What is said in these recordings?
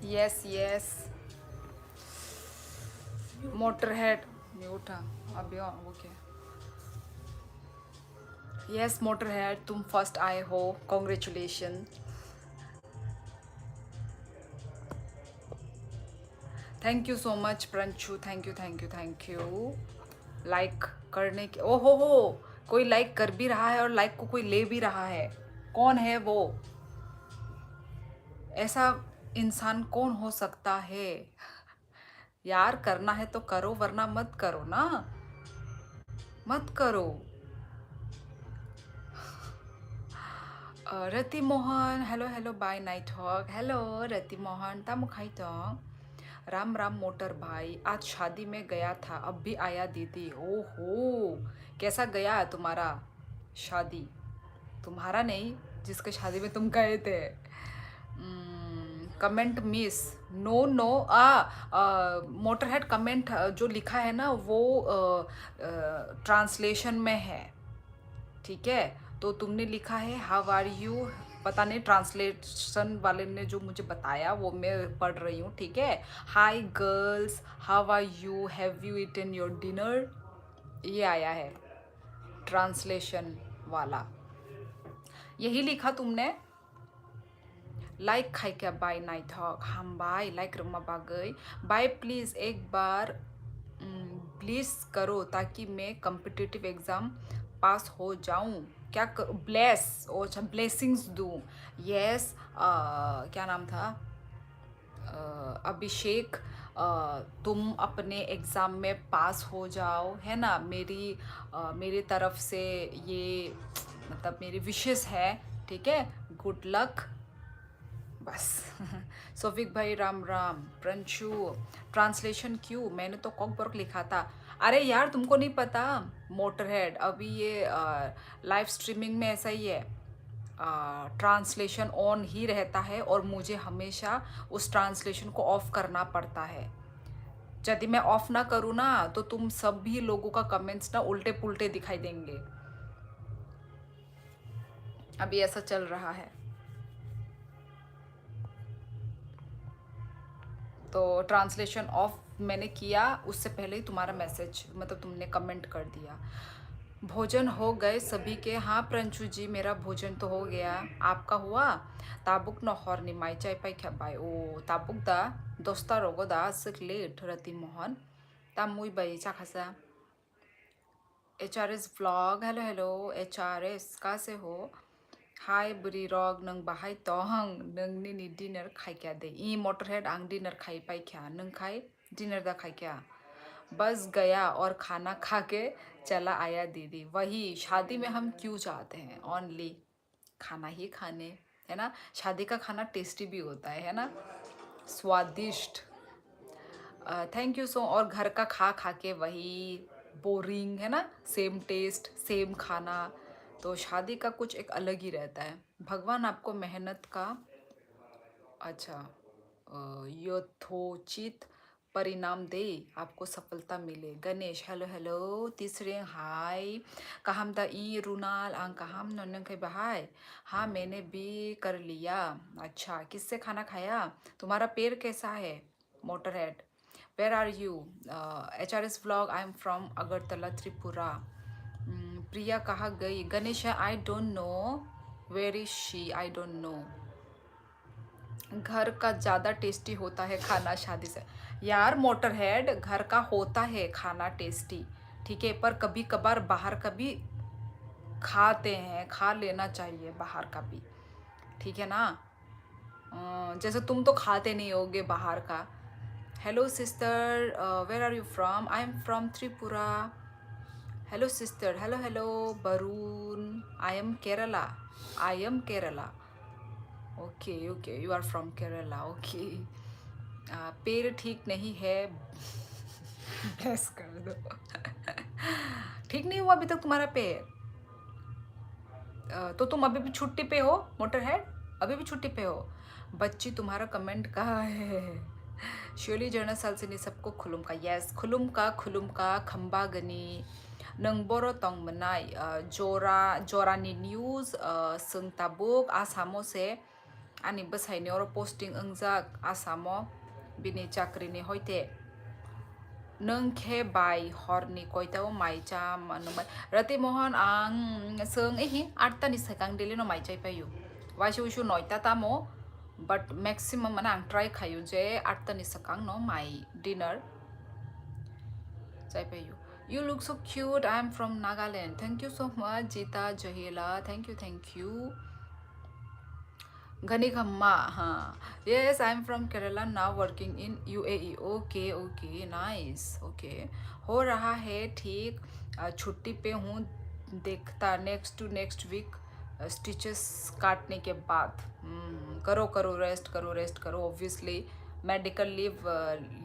Yes yes Motorhead mute अभी okay. Yes Motorhead तुम first आए हो, congratulation. Thank you so much Pranshu, thank you thank you thank you. Like करने के ओ हो, कोई लाइक कर भी रहा है और लाइक को कोई ले भी रहा है। कौन है वो? ऐसा इंसान कौन हो सकता है? यार करना है तो करो, वरना मत करो ना, मत करो। Rati Mohan hello hello bye Night Hawk hello Rati Mohan तामुखाई तो राम राम मोटर भाई, आज शादी में गया था, अब भी आया दीदी। ओहो, कैसा गया तुम्हारा शादी? तुम्हारा नहीं, जिसके शादी में तुम गए थे। Comment miss, no no Motorhead comment जो लिखा है ना वो ट्रांसलेशन में है, ठीक है? तो तुमने लिखा है हाउ आर यू, पता नहीं ट्रांसलेशन वाले ने जो मुझे बताया वो मैं पढ़ रही हूँ, ठीक है? Hi girls, how are you, have you eaten your dinner, ये आया है ट्रांसलेशन वाला। यही लिखा तुमने? लाइक खाई क्या बाय नाइट हॉक हम बाय लाइक रमा बागई बाय प्लीज़ एक बार प्लीज़ करो ताकि मैं कम्पिटिटिव एग्ज़ाम पास हो जाऊं। क्या ब्लेस ओ अच्छा ब्लेसिंग्स दूं। यस क्या नाम था? अभिषेक, तुम अपने एग्ज़ाम में पास हो जाओ, है ना? मेरी तरफ से ये मतलब मेरी विशेस है, ठीक है? गुड लक बस। सोफिक भाई राम राम। प्रंशु ट्रांसलेशन क्यों? मैंने तो कॉकबर्ग लिखा था। अरे यार तुमको नहीं पता मोटरहेड, अभी ये लाइव स्ट्रीमिंग में ऐसा ही है, ट्रांसलेशन ऑन ही रहता है और मुझे हमेशा उस ट्रांसलेशन को ऑफ करना पड़ता है। यदि मैं ऑफ ना करूँ ना तो तुम सभी लोगों का कमेंट्स ना उल्टे पुल्टे दिखाई देंगे। अभी ऐसा चल रहा है। तो ट्रांसलेशन ऑफ मैंने किया, उससे पहले ही तुम्हारा मैसेज मतलब तुमने कमेंट कर दिया। भोजन हो गए सभी के? हाँ प्रंशु जी मेरा भोजन तो हो गया, आपका हुआ? ताबुक न हॉर्नी माई चाय पाई क्या बाय ओ ताबुक दा दोस्ता रोगो दा सिक लेट रति मोहन ता मुई बाई चाखासा। HRS vlog hello hello HRS कहाँ से हो? हाय बुरी रॉग नंग बाहाय तोहंग नंगनी नी डिनर खाई क्या दे ई मोटरहेड आंग डिनर खाई पाई क्या नंग खाई डिनर दा खाई क्या? बस गया और खाना खा के चला आया दीदी। वही शादी में हम क्यों चाहते हैं ओनली खाना ही खाने, है ना? शादी का खाना टेस्टी भी होता है ना? स्वादिष्ट। थैंक यू सो। और घर का खा खा के वही बोरिंग, है ना? सेम टेस्ट सेम खाना। तो शादी का कुछ एक अलग ही रहता है। भगवान आपको मेहनत का अच्छा यथोचित परिणाम दे, आपको सफलता मिले। गणेश हेलो हेलो तीसरे हाय कहम दा ई रुनाल आंग कहम नन्नन के बहाय। हाँ मैंने भी कर लिया। अच्छा किससे खाना खाया? तुम्हारा पैर कैसा है Motorhead? Where are you? HRS vlog I am from Agartala Tripura. Priya कहाँ गई? Ganesh I don't know where is she, I don't know. घर का ज़्यादा टेस्टी होता है खाना शादी से। यार मोटरहेड घर का होता है खाना टेस्टी, ठीक है? पर कभी कभार बाहर का भी खाते हैं, खा लेना चाहिए बाहर का भी, ठीक है ना? जैसे तुम तो खाते नहीं होगे बाहर का। Hello sister where are you from? I am from Tripura. Hello sister hello hello Varun I am Kerala, I am Kerala. Okay okay you are from Kerala okay. पैर ठीक नहीं है ब्लेस कर दो। ठीक नहीं हुआ अभी तक तुम्हारा पैर? तो तुम अभी भी छुट्टी पे हो मोटरहेड, अभी भी छुट्टी पे हो? बच्ची तुम्हारा कमेंट कहाँ है? श्योली जर्नल साल से नहीं सबको खुलुम का। यस खुलुम का खम्बा गनी नंग बोरो तंग मनाई जोरा जोरानी न्यूज़ संग ताबुक आसामो से Ani besai ni oro posting engjak Asamo bini chakrini hoite nung khe bai horni koitao mai cha manumai Rati Mohan ang seung ehi 8ta ni sekang dili no mai chai payu Waishu ushu 9ta tamo but maximum mana ang try khayu je 8ta ni sekang no mai dinner chai payu You look so cute. I'm from Nagaland. Thank you so much, Jita Jahila. Thank you. Ghani Khamma, हाँ. Yes, I'm from Kerala now working in UAE. Okay, nice. Okay. हो रहा है ठीक. छुट्टी पे हूँ देखता next week stitches काटने के बाद करो रेस्ट करो ऑब्वियसली मेडिकल लीव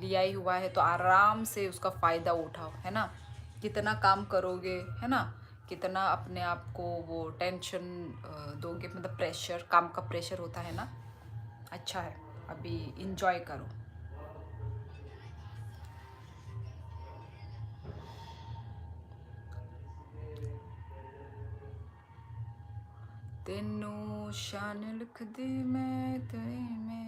लिया ही हुआ है तो आराम से उसका फ़ायदा उठाओ है ना कितना काम करोगे है ना कितना अपने आप को वो टेंशन दोगे मतलब प्रेशर काम का प्रेशर होता है ना अच्छा है अभी इंजॉय करो तेनू शान लिख दी मैं तेरे में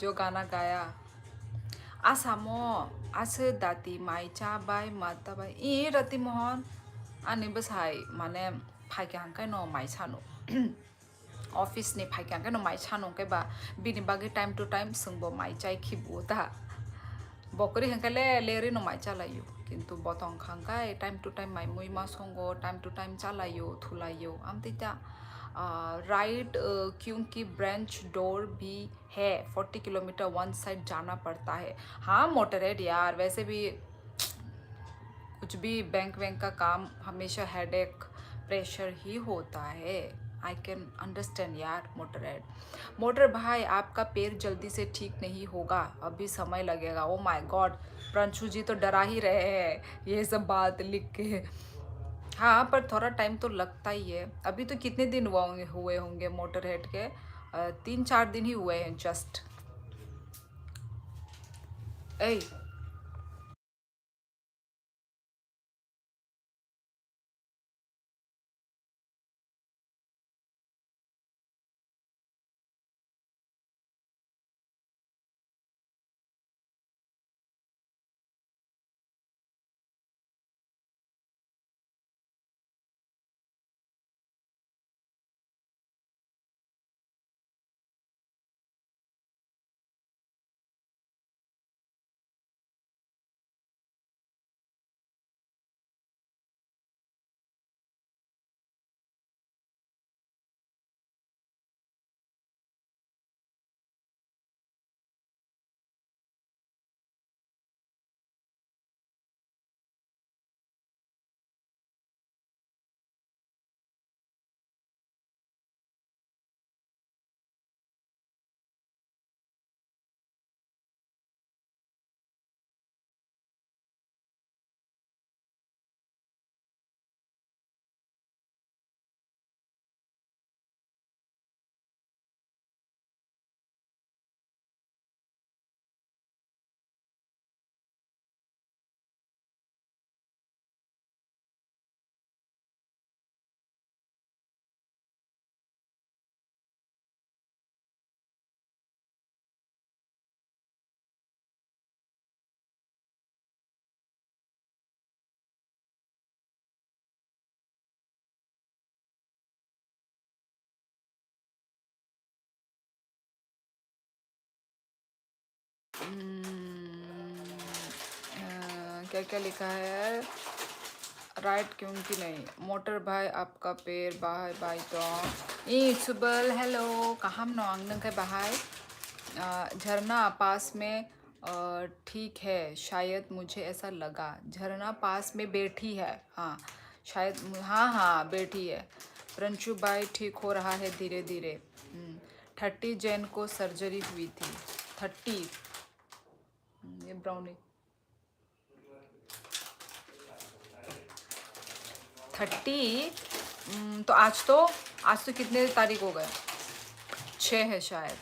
जो गाना गाया आसामो आसे दाती माइचा बाय माता बाय ए रति मोहन आने बसाय माने फाइकांकाय न माइसानो ऑफिस ने फाइकांकाय न माइसानो के बा बिनि बागे टाइम टू टाइम संबो माइचाय खिबोता बकरी हंकाले लेरी न माइचा लायो किंतु बतंग खांकाय टाइम टू टाइम माइ मुइ मा संगो टाइम टू टाइम चालायो थुलायो आमतिता राइट क्योंकि ब्रांच डोर भी है 40 किलोमीटर वन साइड जाना पड़ता है हाँ मोटरहेड यार वैसे भी कुछ भी बैंक का काम हमेशा हेडेक प्रेशर ही होता है आई कैन अंडरस्टैंड यार मोटर भाई आपका पैर जल्दी से ठीक नहीं होगा अभी समय लगेगा ओ माय गॉड प्रंशु जी तो डरा ही रहे हैं ये सब बात लिख के हाँ पर थोड़ा टाइम तो लगता ही है अभी तो कितने दिन हुए होंगे मोटरहेड के 3-4 दिन ही हुए हैं जस्ट ए क्या क्या लिखा है राइट क्योंकि नहीं मोटर भाई आपका पैर बाहर बाई तो ई सुबल हेलो कहाँ न आंगन के बाहर झरना पास में ठीक है शायद मुझे ऐसा लगा झरना पास में बैठी है हाँ शायद हाँ बैठी है प्रंशु भाई ठीक हो रहा है धीरे धीरे 30 जैन को सर्जरी हुई थी 30 ये ब्राउनी 30 तो आज तो कितने तारीख हो गए 6 है शायद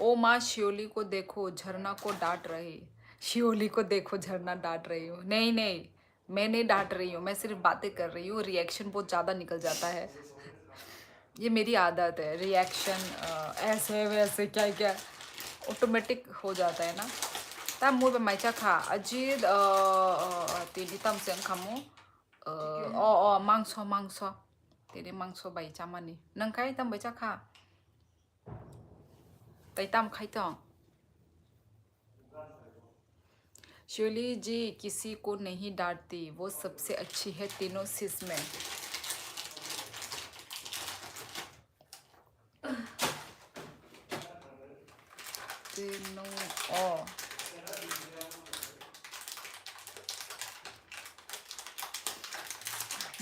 ओ माँ शियोली को देखो झरना को डांट रही शियोली को देखो झरना डांट रही हो नहीं मैं नहीं डांट रही हूँ, मैं सिर्फ बातें कर रही हूँ, रिएक्शन बहुत ज़्यादा निकल जाता है। ये मेरी आदत है, रिएक्शन ऐसे वैसे क्या क्या ऑटोमेटिक हो जाता है ना। ता मुझे पे मैचा खा अजीत तेरी तम से खामो मांसो मांसो तेरे मांसो बाई चामानी नंग खाई तम बैचा खा तई तम खाई तो शिवली जी किसी को नहीं डांटती, वो सबसे अच्छी है तीनों सिस में। तीनों ओ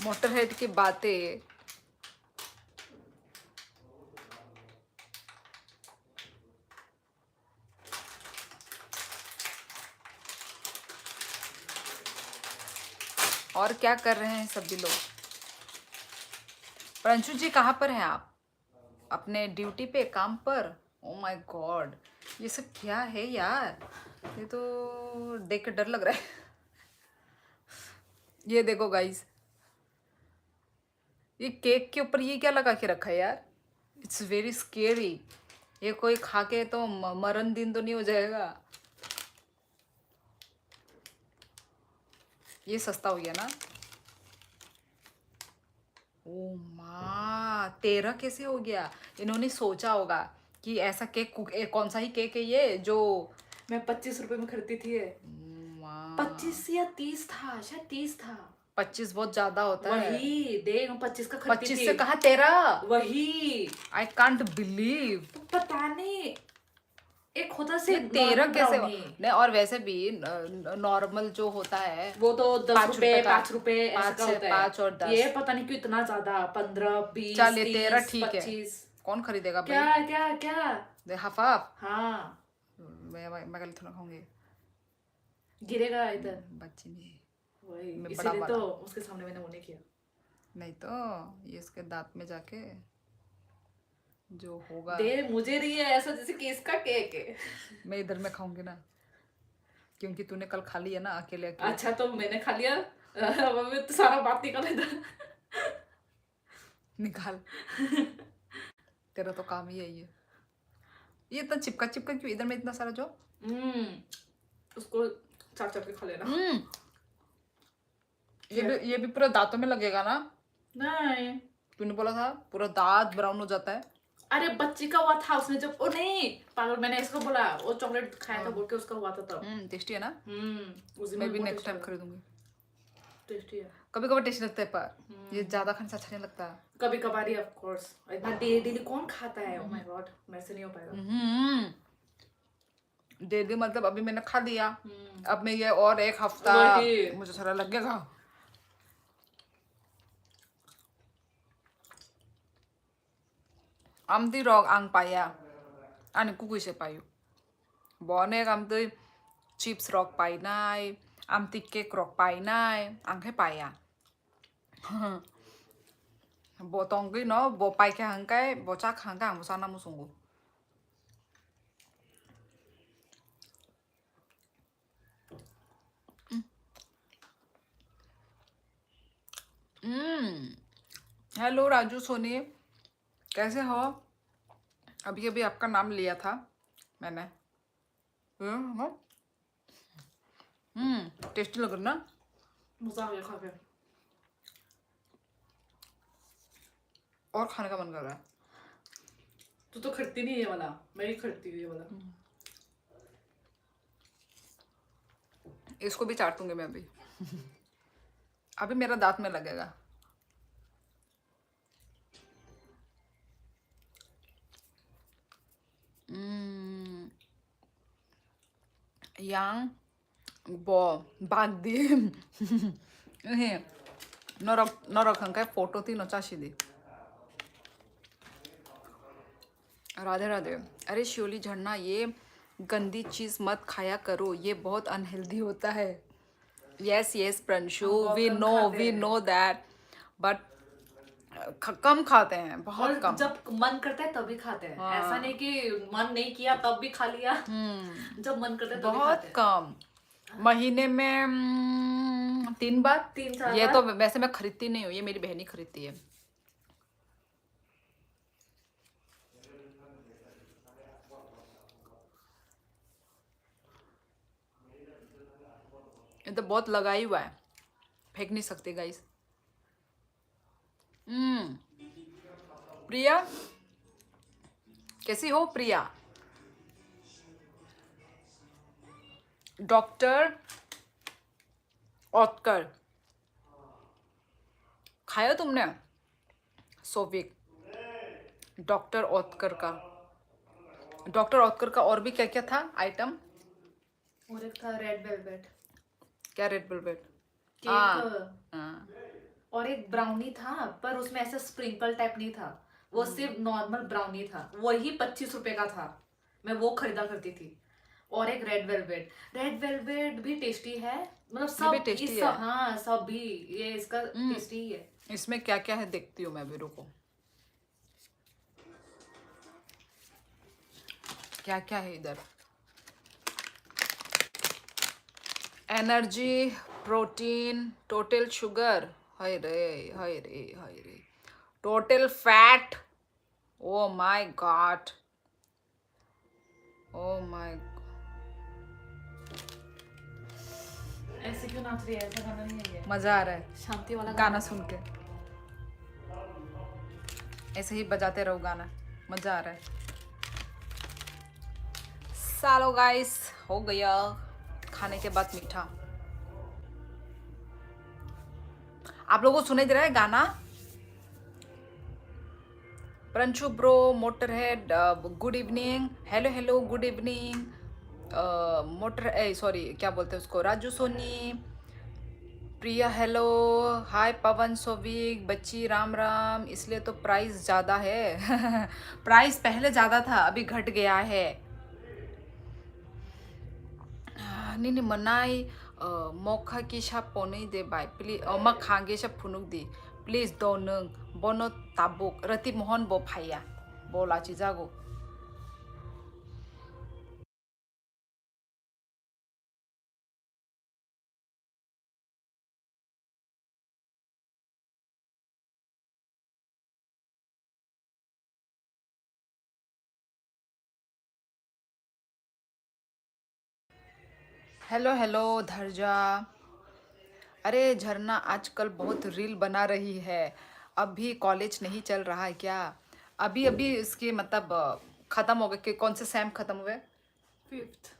मोटरहेड की बातें। और क्या कर रहे हैं सभी लोग? प्रंशु जी कहाँ पर हैं आप? अपने ड्यूटी पे, काम पर? ओ माय गॉड, ये सब क्या है यार? ये तो देख के डर लग रहा है। ये देखो गाइस, ये केक के ऊपर ये क्या लगा के रखा है यार? It's very scary. ये कोई खा के तो मरण दिन तो नहीं हो जाएगा? ये सस्ता हो गया ना? ओ माँ, 13 कैसे हो गया? इन्होंने सोचा होगा कि ऐसा केक कौन सा ही केक है ये जो मैं 25 रुपए में खरीदती थी। 25 या 30 था, शायद 30 था। 25 बहुत ज्यादा होता है। वही देख, 25 का खरीदती 25 थी। से कहा 13? वही आई कांट बिलीव। पता नहीं, एक होता से ये 13 कैसे ब्राउनी, नहीं? और वैसे भी नॉर्मल जो होता है वो तो 10 5 रुपए रुपए का, 5 रुपए ऐसा 5 का से होता 5 और है। 10। ये पता नहीं क्यों इतना ज्यादा, 15 20 चल ये 13 30 ठीक है। 25। कौन खरीदेगा क्या भाई? क्या क्या? दे हाफ हाफ। हाँ, मैं कल थोड़ा खाऊंगी। गिरेगा इधर। बच्ची नहीं, वही मैं बड़ा इसीलिए वाला। तो उसके सामने मैंने वो नहीं किया। नहीं तो ये इसके दांत में जाके जो होगा। दे मुझे रही है ऐसा जैसे कि इसका केक है। मैं इधर में खाऊंगी ना, क्योंकि तूने कल खा लिया ना अकेले अकेले। अच्छा तो मैंने खा लिया। मैं तो सारा बात निकाल इधर। निकाल। तेरा तो काम ही है ये इतना चिपका चिपका क्यों इधर में इतना सारा जो? उसको चाट चाट के खा लेना। ये भी पूरा दांतों में लगेगा ना? नहीं, तूने बोला था पूरा दांत ब्राउन हो जाता है। अरे बच्ची का हुआ था उसने जब, ओ नहीं पागल, मैंने इसको बोला वो चॉकलेट खाया था बोल के उसका हुआ था तब। टेस्टी है ना? उस दिन मैं भी बहुत नेक्स्ट टाइम खरीदूंगी। टेस्टी है। कभी कभी टेस्टी लगता है, पर ये ज्यादा खाने से अच्छा नहीं लगता। कभी कभार ही ऑफ कोर्स, इतना डेली कौन खाता है? ओह माय गॉड, मेरे से नहीं हो पाएगा। डेली मतलब अभी मैंने खा लिया, अब मैं ये और एक हफ्ता वही। मुझे सारा लगेगा। आमती रॉग आंग पाया आने कुकुई से पायु बने आमती चिप्स रॉग पाई नाय आमती केक रॉग पाई नाय आंग है पाया bo tonggi no bo pai ke hangkai bo chak hangkai ang sana musungu hello Raju Soni, कैसे हो? अभी अभी आपका नाम लिया था मैंने। टेस्टी लग रहा ना? मजा आ गया खा के। और खाने का मन कर रहा है। तू तो खरीदती नहीं ये वाला, मैं ही खरीदती हूँ ये वाला। इसको भी चाटूंगी मैं अभी। अभी मेरा दांत में लगेगा। yang bo bagdi नरक हंका फोटो थी नचाशी दी। राधे राधे। अरे शिवली झरना, ये गंदी चीज मत खाया करो, ये बहुत अनहेल्दी होता है। Yes yes Pranshu, we know that, but कम खाते हैं, बहुत और कम। जब मन करता है तभी खाते हैं। ऐसा नहीं कि मन नहीं किया तब भी खा लिया। जब मन करता है तभी बहुत खाते हैं। कम, महीने में 3 बार 3-4 ये बार। तो वैसे मैं खरीदती नहीं हूँ, ये मेरी बहन ही खरीदती है। ये तो बहुत लगाई हुआ है, फेंक नहीं सकते गाइस। प्रिया कैसी हो प्रिया? डॉक्टर ऑस्कर खाया तुमने? सोविक डॉक्टर ऑस्कर का, डॉक्टर ऑस्कर का और भी क्या क्या था आइटम? और एक था रेड वेलवेट क्या रेड वेलवेट? केक, हाँ। और एक ब्राउनी था पर उसमें ऐसा स्प्रिंकल टाइप नहीं था, वो सिर्फ नॉर्मल ब्राउनी था, वही 25 रुपए का था, मैं वो खरीदा करती थी। और एक रेड वेलवेट भी टेस्टी है, मतलब ये भी सब टेस्टी इस है। हाँ सब भी ये इसका टेस्टी ही है। इसमें क्या क्या है देखती हूँ मैं भी, रुको। क्या क्या है इधर? एनर्जी, प्रोटीन, टोटल शुगर, हाय रे हाय रे हाय रे, total fat, oh my God, oh my, ऐसे क्यों नाच रही है, ऐसा गाना नहीं है ये, मजा आ रहा है शांति वाला गाना सुन के। ऐसे ही बजाते रहो गाना, मजा आ रहा है। सालो गाइस, हो गया खाने के बाद मीठा। आप लोगों को सुनाई दे रहा है गाना? Pranshu bro, Motorhead, good evening, hello hello good evening, motor sorry क्या बोलते हैं उसको, राजू सोनी, प्रिया हेलो, हाय पवन सोविक, बच्ची राम राम। इसलिए तो प्राइस ज़्यादा है। प्राइस पहले ज़्यादा था, अभी घट गया है। नहीं नहीं मनाई, मोखा की शा पोनी दे बाय प्लीज, मा खागे शा फुनुक दी प्लीज दो नंग बोनो ताबुक रति मोहन बो भाइया बोला चीजागो। Hello hello धरजा। अरे झरना आजकल बहुत रील बना रही है, अभी कॉलेज नहीं चल रहा है क्या? अभी अभी इसके मतलब खत्म हो गए कि कौन से सेम खत्म हुए? 5th।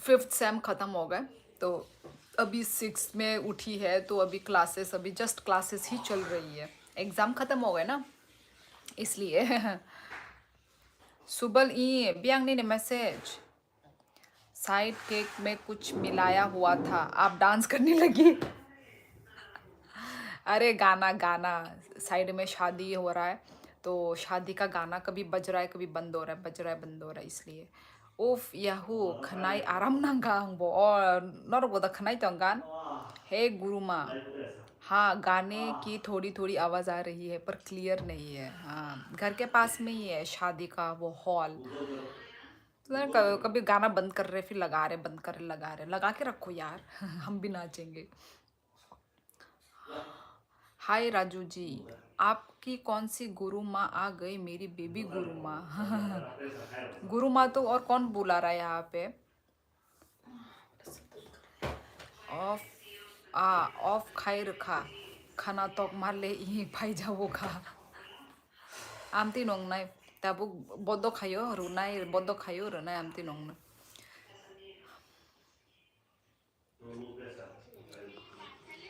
5th सेम खत्म हो गए, तो अभी 6 में उठी है, तो अभी क्लासेस, अभी जस्ट क्लासेस ही चल रही है, एग्ज़ाम खत्म हो गए ना, इसलिए। सुबल ई बियांगनी ने मैसेज, साइड केक में कुछ मिलाया हुआ था, आप डांस करने लगी। अरे गाना गाना, साइड में शादी हो रहा है, तो शादी का गाना कभी बज रहा है कभी बंद हो रहा है, बज रहा है बंद हो रहा है, इसलिए। उफ याहू खनाई आराम नांगांग बो और नरगोदा खनाई तंगान। हे गुरु माँ, हाँ गाने की थोड़ी थोड़ी आवाज़ आ रही है पर क्लियर नहीं है। हाँ घर के पास में ही है शादी का वो हॉल, तो ना कभी गाना बंद कर रहे फिर लगा रहे, बंद कर रहे लगा रहे, लगा के रखो यार। हम भी नाचेंगे। हाय राजू जी, आपकी कौन सी गुरु माँ आ गई, मेरी बेबी गुरु माँ। गुरु माँ तो और कौन बुला रहा है यहाँ पे? ऑफ ऑफ खाई रखा खाना तो मार ले ई भाई जाओ खा आमती नंगनाय ताबो बद्द खायो रुनाय बद्द खायो रुनाय आमती नंगना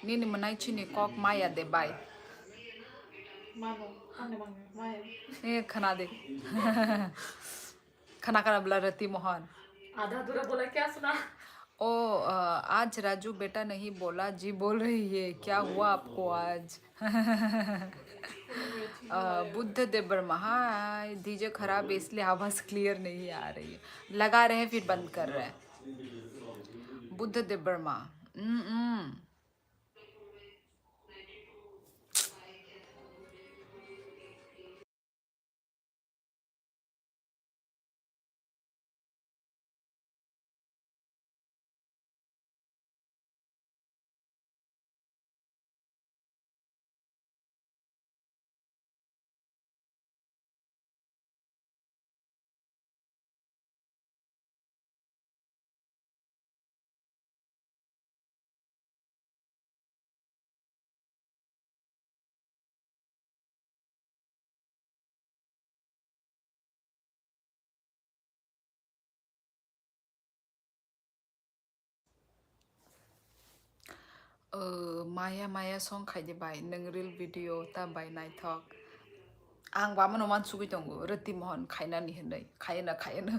नीनी मनाई चिनी कॉक माया दे बाय मानो माने माने माया ए खाना दे। खाना खाना बुला रती मोहन। आधा अधूरा बोला, क्या सुना? ओ आज राजू बेटा नहीं बोला जी बोल रही है, क्या हुआ आपको आज? बुद्ध देव वर्मा, हाय डीजे खराब है इसलिए आवाज़ क्लियर नहीं आ रही है, लगा रहे हैं फिर बंद कर रहे हैं। Buddha Dev Varma. Maya Maya song खायदे बाय नों रिल भिडिअ ता बाय नायथक आं बामोन मान सुगै दं रति महन खायनानि होनै खायना खायनो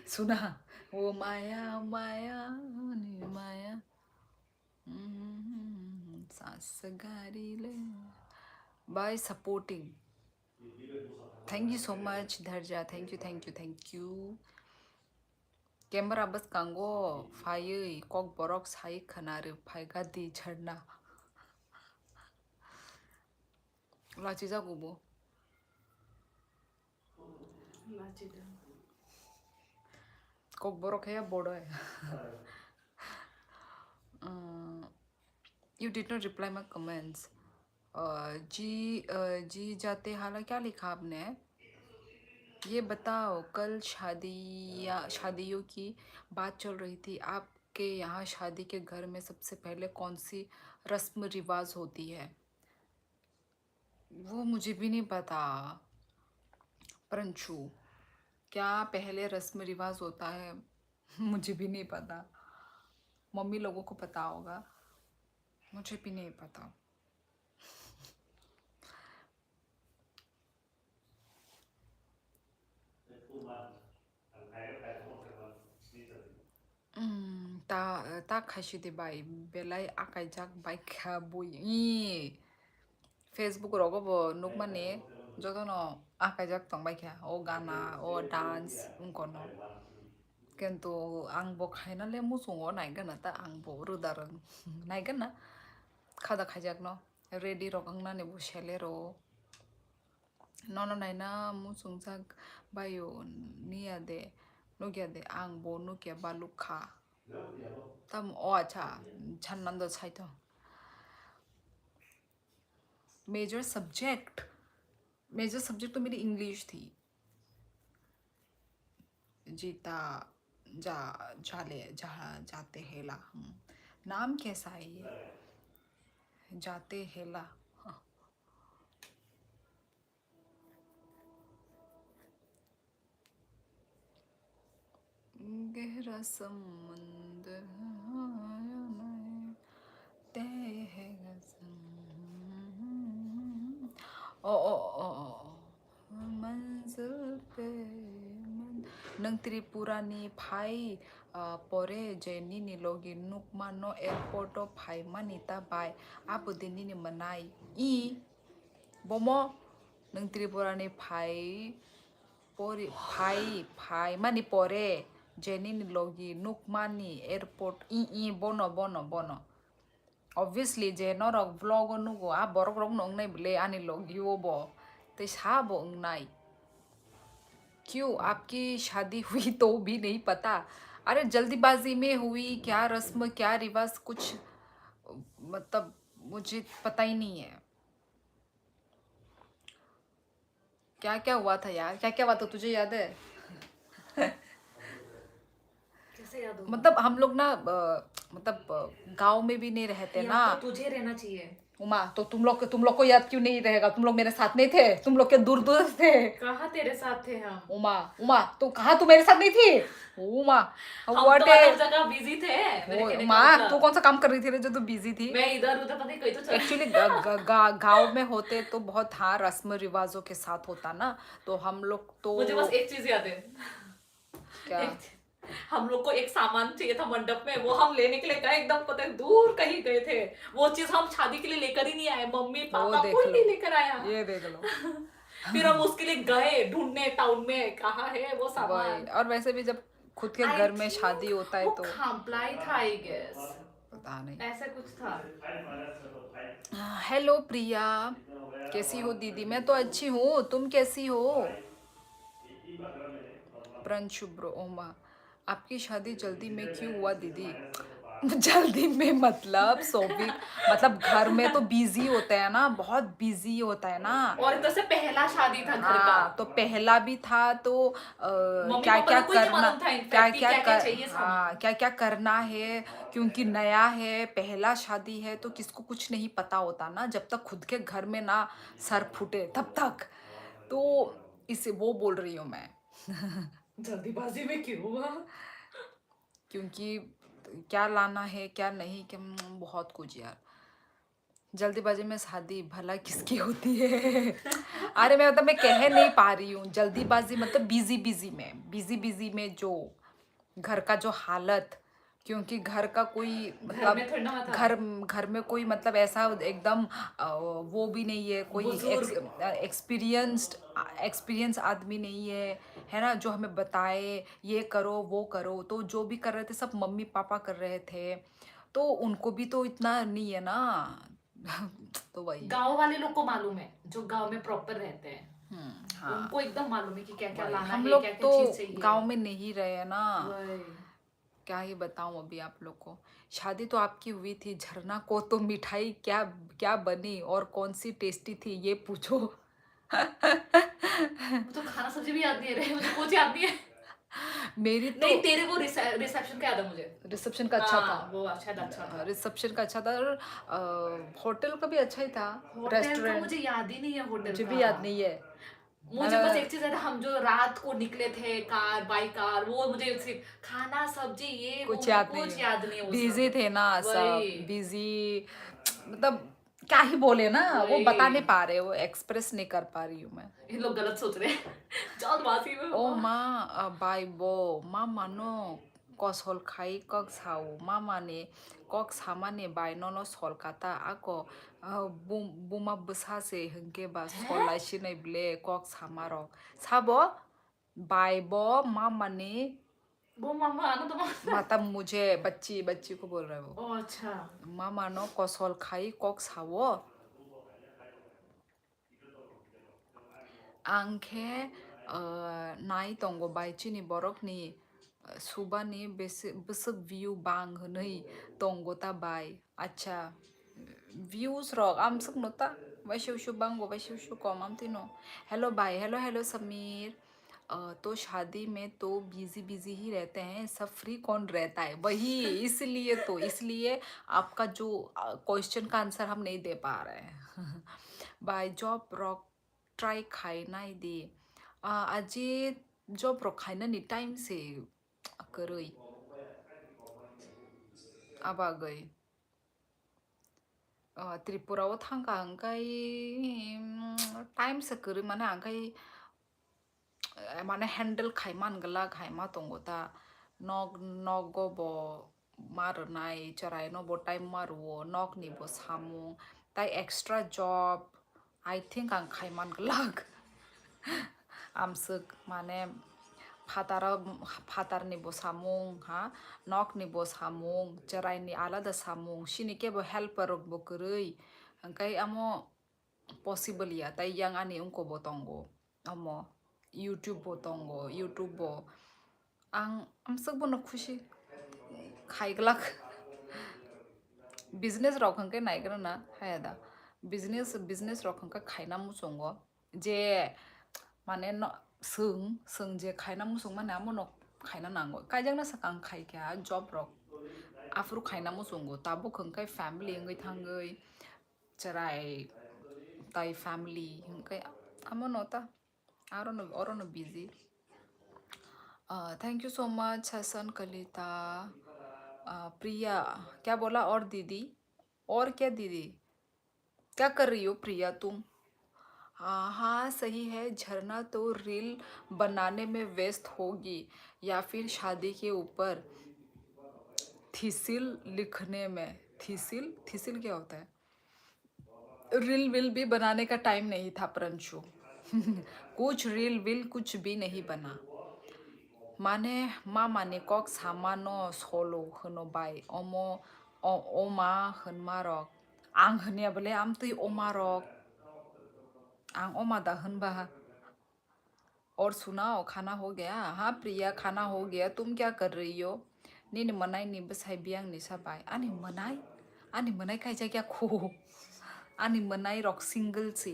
सुना ओ माया माया नि माया सास गारी ले by supporting. Thank you so much, Dharja. Thank you, thank you, thank you. Camera bas kango fire kok borok sai khanare phaiga di chharna. La chiza gubo. Kok borok hai ya bodo hai. You did not reply my comments. जी जाते हाला क्या लिखा आपने? ये बताओ कल शादियों की बात चल रही थी आपके यहाँ शादी के घर में सबसे पहले कौन सी रस्म रिवाज होती है? वो मुझे भी नहीं पता परंचु क्या पहले रस्म रिवाज होता है मुझे भी नहीं पता मम्मी लोगों को पता होगा मुझे भी नहीं पता ता खासिदे बाय बेलाय आखाइजाक बाइखा बय फेसबुक रगबो नुकमाने जतनो आखाइजाक तंबायखा ओ गाना ओ डांस उनकोनो किन्तु आंबो खायनाले मुसुङो नायगोन ता आंबो रुदारन नायगोन ना खादा खाइजाक न रेडी रगंनाने बुसेले रो नन नायना मुसुंजाक बायो निया दे नुगिया दे आंबो नुगिया बालुखा तम ओ अच्छा छन्नंद छाइतो मेजर सब्जेक्ट तो मेरी इंग्लिश थी जीता जाते हेला नाम कैसा है ये जाते हेला गहरा समुंदर तय है मंजिल पे नों त्रिपुरानि फाइ परे जेनि निलोगी नुकमानो एयरपोर्टो फाइ मानिता बाय आबो दिनि मनाय ई बोमो नों त्रिपुरानि फाइ मानि परे jenny निलोगी नुकमानि airport E Bono obviously je norok vlog nugo a borok rok nong nai bले ani logi ओबो ते साबो nai क्यों आपकी शादी हुई तो भी नहीं पता अरे जल्दीबाजी में हुई क्या रस्म क्या रिवाज कुछ मतलब मुझे पता ही नहीं है क्या क्या हुआ था यार क्या क्या हुआ था तुझे याद है कैसे याद होगा? मतलब हम लोग ना मतलब गांव में भी नहीं रहते ना याद तो तुझे रहना चाहिए उमा तो तुम लोग को याद क्यों नहीं रहेगा तुम लोग मेरे साथ नहीं थे तुम लोग के दूर दूर थे कहाँ तेरे साथ थे हम उमा तो कहाँ तू मेरे साथ नहीं थी उमा हम व्हाट तो अलग जगह बिजी थे मेरे कहने का उमा मतलब। तू कौन सा काम कर रही थी रे जो तू बिजी थी मैं इधर उधर पता नहीं कहीं तो चल एक्चुअली गांव में होते तो बहुत हाँ रस्म रिवाजों के साथ होता ना तो हम लोग तो मुझे बस एक चीज याद है क्या हम लोग को एक सामान चाहिए था मंडप में वो हम लेने के लिए गए एकदम पता है दूर कहीं गए थे वो चीज हम शादी के लिए लेकर ही नहीं आए मम्मी पापा देख कोई लो। नहीं लेकर आया ये देख लो फिर हम उसके लिए गए ढूंढने टाउन में कहाँ है वो वही सामान और वैसे भी जब खुद के घर में शादी होता है वो तो खामप्लाई था आई गेस पता नहीं ऐसा कुछ था हेलो प्रिया कैसी हो दीदी मैं तो अच्छी हूँ तुम कैसी हो प्रणशुभ्र ओमा आपकी शादी जल्दी में क्यों हुआ दीदी जल्दी में मतलब सोबिक मतलब घर में तो बिजी होता है ना बहुत बिजी होता है ना और इधर से पहला शादी था घर का हाँ तो पहला भी था तो मम्मी क्या पापा क्या को कोई नहीं करना मालूम था in क्या fact कि क्या क्या-क्या कर चाहिए सामान। हाँ क्या क्या करना है क्योंकि नया है पहला शादी है तो किसको कुछ नहीं पता होता ना जब तक खुद के घर में ना सर फूटे तब तक तो इसे वो बोल रही हूँ मैं जल्दीबाजी में क्यों हुआ क्योंकि क्या लाना है क्या नहीं, क्या बहुत कुछ यार। जल्दीबाजी में शादी भला किसकी होती है? अरे मैं कह नहीं पा रही हूँ, जल्दीबाजी मतलब बिजी में जो घर का जो हालत, क्योंकि घर का कोई घर मतलब में थोड़ी ना था। घर घर में कोई मतलब ऐसा एकदम वो भी नहीं है, कोई बुजुर्ग। एक्सपीरियंस आदमी नहीं है ना, जो हमें बताए ये करो वो करो। तो जो भी कर रहे थे सब मम्मी पापा कर रहे थे, तो उनको भी तो इतना नहीं है ना। तो वही। गांव वाले लोग को मालूम है, जो गांव में प्रॉपर रहते हैं, हाँ उनको एकदम मालूम है कि क्या क्या वही, लाना हम है, लोग क्या क्या तो चीज चाहिए। गांव में नहीं रहे ना। वही। क्या ही बताऊं अभी आप लोग को। शादी तो आपकी हुई थी, झरना को तो मिठाई क्या क्या बनी और कौन सी टेस्टी थी ये पूछो। मुझे तो खाना सब्जी भी याद नहीं है रे, मुझे कुछ याद नहीं है। मेरी तो नहीं, तेरे वो रिसेप्शन का याद है मुझे। रिसेप्शन का अच्छा था। हाँ, वो शायद अच्छा था। रिसेप्शन का अच्छा था, और होटल का भी अच्छा ही था। होटल का रेस्टोरेंट मुझे याद ही नहीं है, होटल मुझे का। भी याद नहीं है। मुझे बस एक चीज याद है, हम जो रात को निकले थे कार बाई कार, वो मुझे सिर्फ खाना सब्जी ये वो कुछ मुझे याद नहीं कुछ है, याद नहीं है वो बिजी सब। थे ना सब, वही। बिजी मतलब क्या ही बोले ना, वो बता नहीं वही। पा रहे, वो एक्सप्रेस नहीं कर पा रही हूँ मैं। इन लोग गलत सोच रहे हैं। जल्दबाजी में Oh बाबा। ma, Bible, mama no, kos hol kai kok sao, mama ne, kok sama ne bai no no sol kata ako, buma besar se hengke ba sol हैं? lai shi ne ble kok sama ro, sabo, Bible, mama ne, वो मामा आना तो मामा। मतलब मुझे बच्ची बच्ची को बोल रहे हो, ओ अच्छा। mama no kos hol kai kok sao, angke nai tongo bai chini borok ni subani besok view bang henei tongo ta bai acha views rok am suk nota bai shu bang go bai shu kom am tino hello bai hello Sameer तो शादी में तो busy ही रहते हैं, सब free कौन रहता है, वही इसलिए आपका जो क्वेश्चन का आंसर हम नहीं दे पा रहे हैं। बाय जॉब रॉक ट्राई खाना दे अजी जॉब रॉक खाना नी टाइम से करई अब आ गई त्रिपुराव थांगा अंकाई टाइम से करी माने अंकाई माने हैंडल खाइमान गला खाइमा तंगोता नग नगबो मारनाय चराय नबो टाइम मारुओ नग निबो सामु ताई एक्स्ट्रा जॉब आई थिंक आं खाइमान गलाग आमसक माने फातारनिबो सामुं हा नगनिबो सामुं चरायनि आलादा सामुं सिनिकेबो हेल्पर बो करै अंकाय आमो पॉसिबल या ताई yang ani ungko botongo amo YouTube botongo YouTube bo am bono खुशी खाइगलाक बिजनेस रखंके नाइग्रा ना हायदा बिजनेस रखंका खाइना मुसंगो जे माने न सों जे खाइना मुसंग माने आमनो खाइना नांगो काइजंना सकां खाइका जॉब रक आफ्रु खाइना मुसंगो ताबो खंकाय फैमिली अंगै थांगै चराय ताई फैमिली अंगै आमनो अरोनो busy thank you so much Hasan Kalita Priya क्या बोला और दीदी और क्या दीदी क्या कर रही हो प्रिया तुम हाँ सही है झरना तो रील बनाने में व्यस्त होगी या फिर शादी के ऊपर थीसिल लिखने में थीसिल क्या होता है रील विल भी बनाने का टाइम नहीं था प्रंशु कुछ रील विल कुछ भी नहीं बना माने मा माने कक सामानो सोलो होनो बाय अमो अमा होनमारक आं होनया बोले आम तुई अमारक आं अमा दा होनबा और सुनाओ खाना हो गया हाँ प्रिया खाना हो गया तुम क्या कर रही हो नीन मनाई नी बसाई बियांग नी साबाय आनी मनाई काय जाग्या खो आनी मनाई रॉक सिंगल से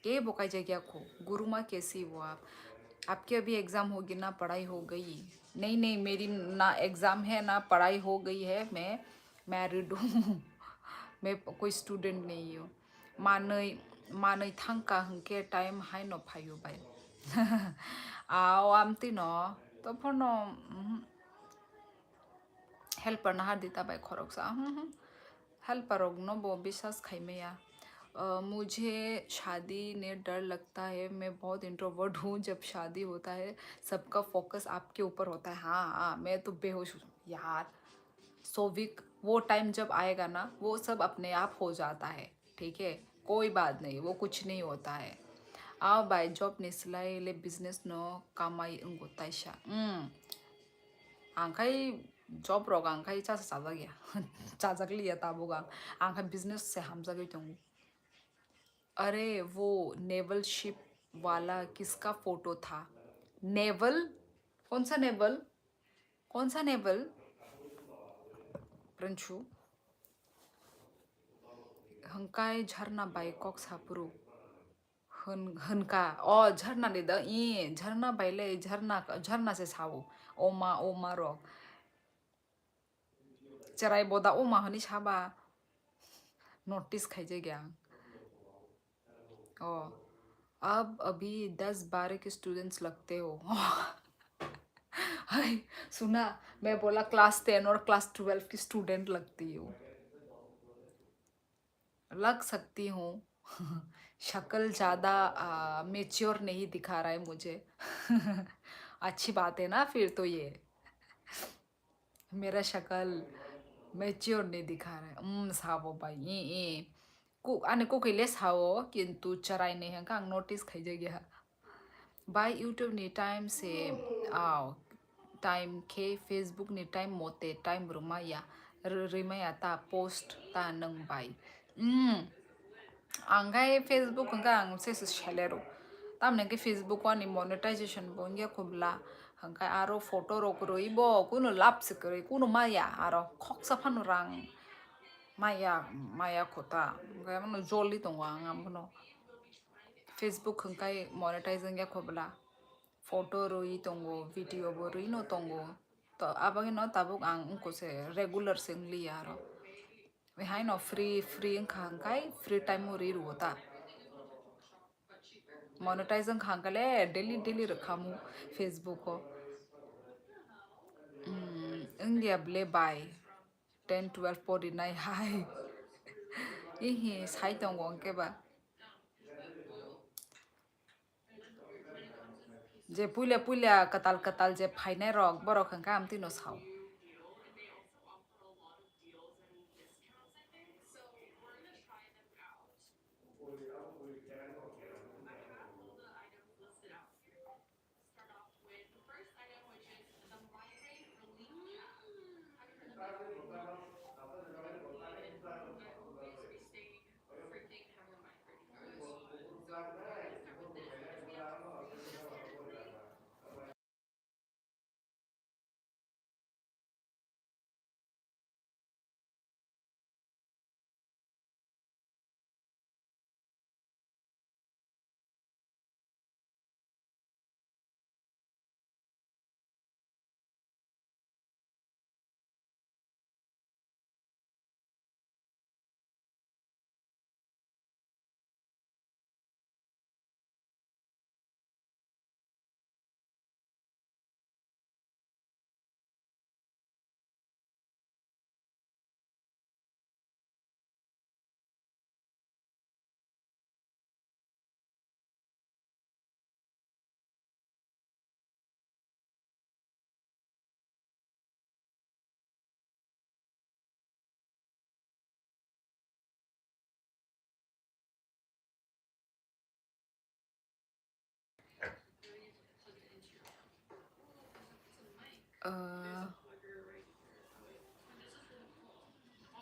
के बोकाई जाग्या खो गुरुमा कैसी हो आप आपकी अभी एग्ज़ाम होगी ना पढ़ाई हो गई नहीं मेरी ना एग्ज़ाम है ना पढ़ाई हो गई है मैं मैरिड हूँ मैं कोई स्टूडेंट नहीं हूँ मानै थांका हंके टाइम हाय न फायो बाय आओ आमती न तो फोनो helper na dita bai khorok sa helper no bo bisas खाइमेया मुझे शादी ने डर लगता है, मैं बहुत इंट्रोवर्ट हूँ। जब शादी होता है सबका फोकस आपके ऊपर होता है। हाँ हाँ, मैं तो बेहोश हूँ यार। सोविक वो टाइम जब आएगा ना, वो सब अपने आप हो जाता है। ठीक है, कोई बात नहीं, वो कुछ नहीं होता है। आओ बाय जॉब निस्लाई ले बिजनेस नो कामाई उनको ताइशा आंखाई जॉब रोग आंखाई चाचा चाचा गया चाचा के लिए ताबोगा आंखाई बिजनेस से हम जगह चंगू। अरे वो नेवल शिप वाला किसका फोटो था? नेवल? कौन सा नेवल? कौन सा नेवल? प्रंशु हंकाय झरना बाइकॉक सापुरु हनका झरना दे द ई झरना बाइले झरना से सावो ओमा रो चराई बोदा ओमा हनी साबा नोटिस खाइजे गया। ओ अब अभी 10-12 के स्टूडेंट्स लगते हो हाय सुना, मैं बोला क्लास 10 और क्लास 12 की स्टूडेंट लगती हूँ। लग सकती हूँ शक्ल ज़्यादा मेच्योर नहीं दिखा रहा है मुझे अच्छी बात है ना फिर तो ये मेरा शक्ल मेच्योर नहीं दिखा रहा है। सावो भाई ये आने को कहिले सावो किंतु चराई नहीं है का नोटिस खाई गया बाय यूट्यूब नि टाइम से आओ टाइम के फेसबुक नि टाइम मोते टाइम रुमाया रिमाया ता पोस्ट ता नंग बाय आंगाय फेसबुक हंगा आंग से शेलेरो तामने के फेसबुक वानी मोनेटाइजेशन बोंगे कुबला हंगा आरो फोटो रोक रोइबो कुनो लाप से करे कुनो माया आरो खक सफानो रांग माया खोता हंगा मनो जोली तंगो आंगा मनो फेसबुक हंगाय मोनेटाइजिंग या कुबला फोटो रोई तंगो वीडियो बो रोई नो तंगो तो आबागे नो ताबुक आंग उनको से रेगुलर सिंगली यारो बेहाय नो फ्री हंगाय फ्री टाइम हो री होता मोनेटाइजिंग खांगले डेली रखामु फेसबुक को इंडिया ब्ले बाय 10-12 पॉडी नाइ हाय इही साइट दंगो के बा जे पुइला कताल जे फाइने रक बरक हंका आमति नो साव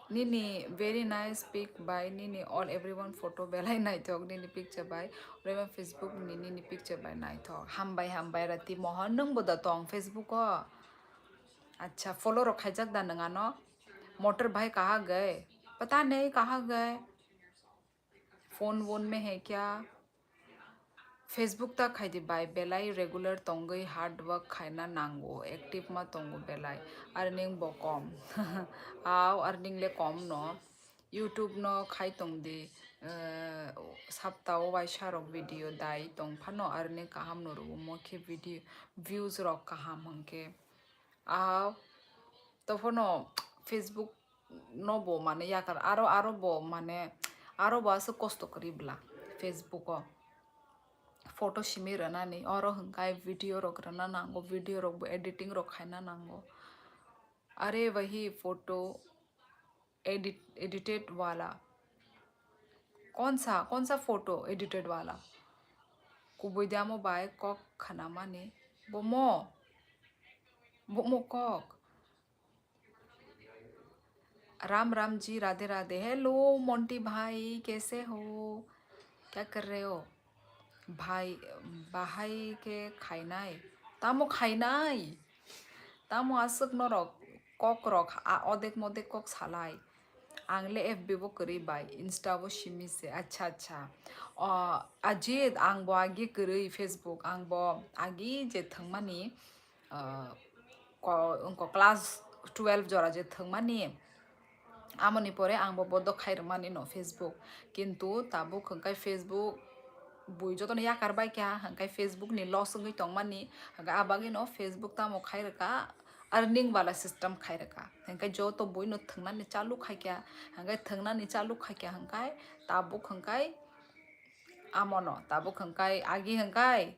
Nini very nice pic by Nini all everyone photo belai nai thok Nini picture by Rema Facebook Nini picture by nai thok hambai rati mohan nung boda tong Facebook ko अच्छा फॉलो रखा जग दा नंगा no motor भाई कहाँ गए पता नहीं कहाँ गए फोन वोन में है क्या फेसबुक तक खाई बाय बेलाई रेगुलर तंगई हार्ड वर्क खाइना नांगो एक्टिव मा तंगो बेलाई अर्निंग बो कम आओ अर्निंग ले कम नो यूट्यूब नो खाई तंग दे सप्ताह वाई शारक वीडियो दाई तंग फानो अर्निंग काहाम नो रो मोखे वीडियो व्यूज रक काहाम हंके आओ तफनो Facebook no bo mane yakar aro bo mane aro ba se kosto karibla facebook o photo shimi rana ni oro hangkai video rok rana nango video rok bo editing rok khaina nango अरे वही photo edited वाला कौन सा photo edited वाला कुबुदामो bye Kock खाना माने बोमो Kock Ram Ram ji Radhe Radhe hello Monty भाई कैसे हो क्या कर रहे हो भाई भाई के खाइनाय तामो खाइनाय तामो आसक नरक कॉक रक अदेक मदेक कॉक सालाय आंगले एफ बो करी बाय इंस्टा बो शिमी से अच्छा अजित आंग बो आगे करी फेसबुक आंग बो आगे जे थंगमानी उनको क्लास 12 जरा जे थंगमानी आमनि परे आंबो बद खाइरमानी न फेसबुक किंतु ताबो खंखाय फेसबुक बुई जतन याकारबाय क्या हंखाय फेसबुक नि लॉस गई तंगमानी हंगा आबागी न फेसबुक तामो खाइरका अर्निंग वाला सिस्टम खाइरका हंखाय जो तो बुई न थंगनानि चालू खाय क्या हंखाय थंगनानि चालू खाय क्या हंखाय ताबो खंखाय आमनो ताबो खंखाय आगी हंखाय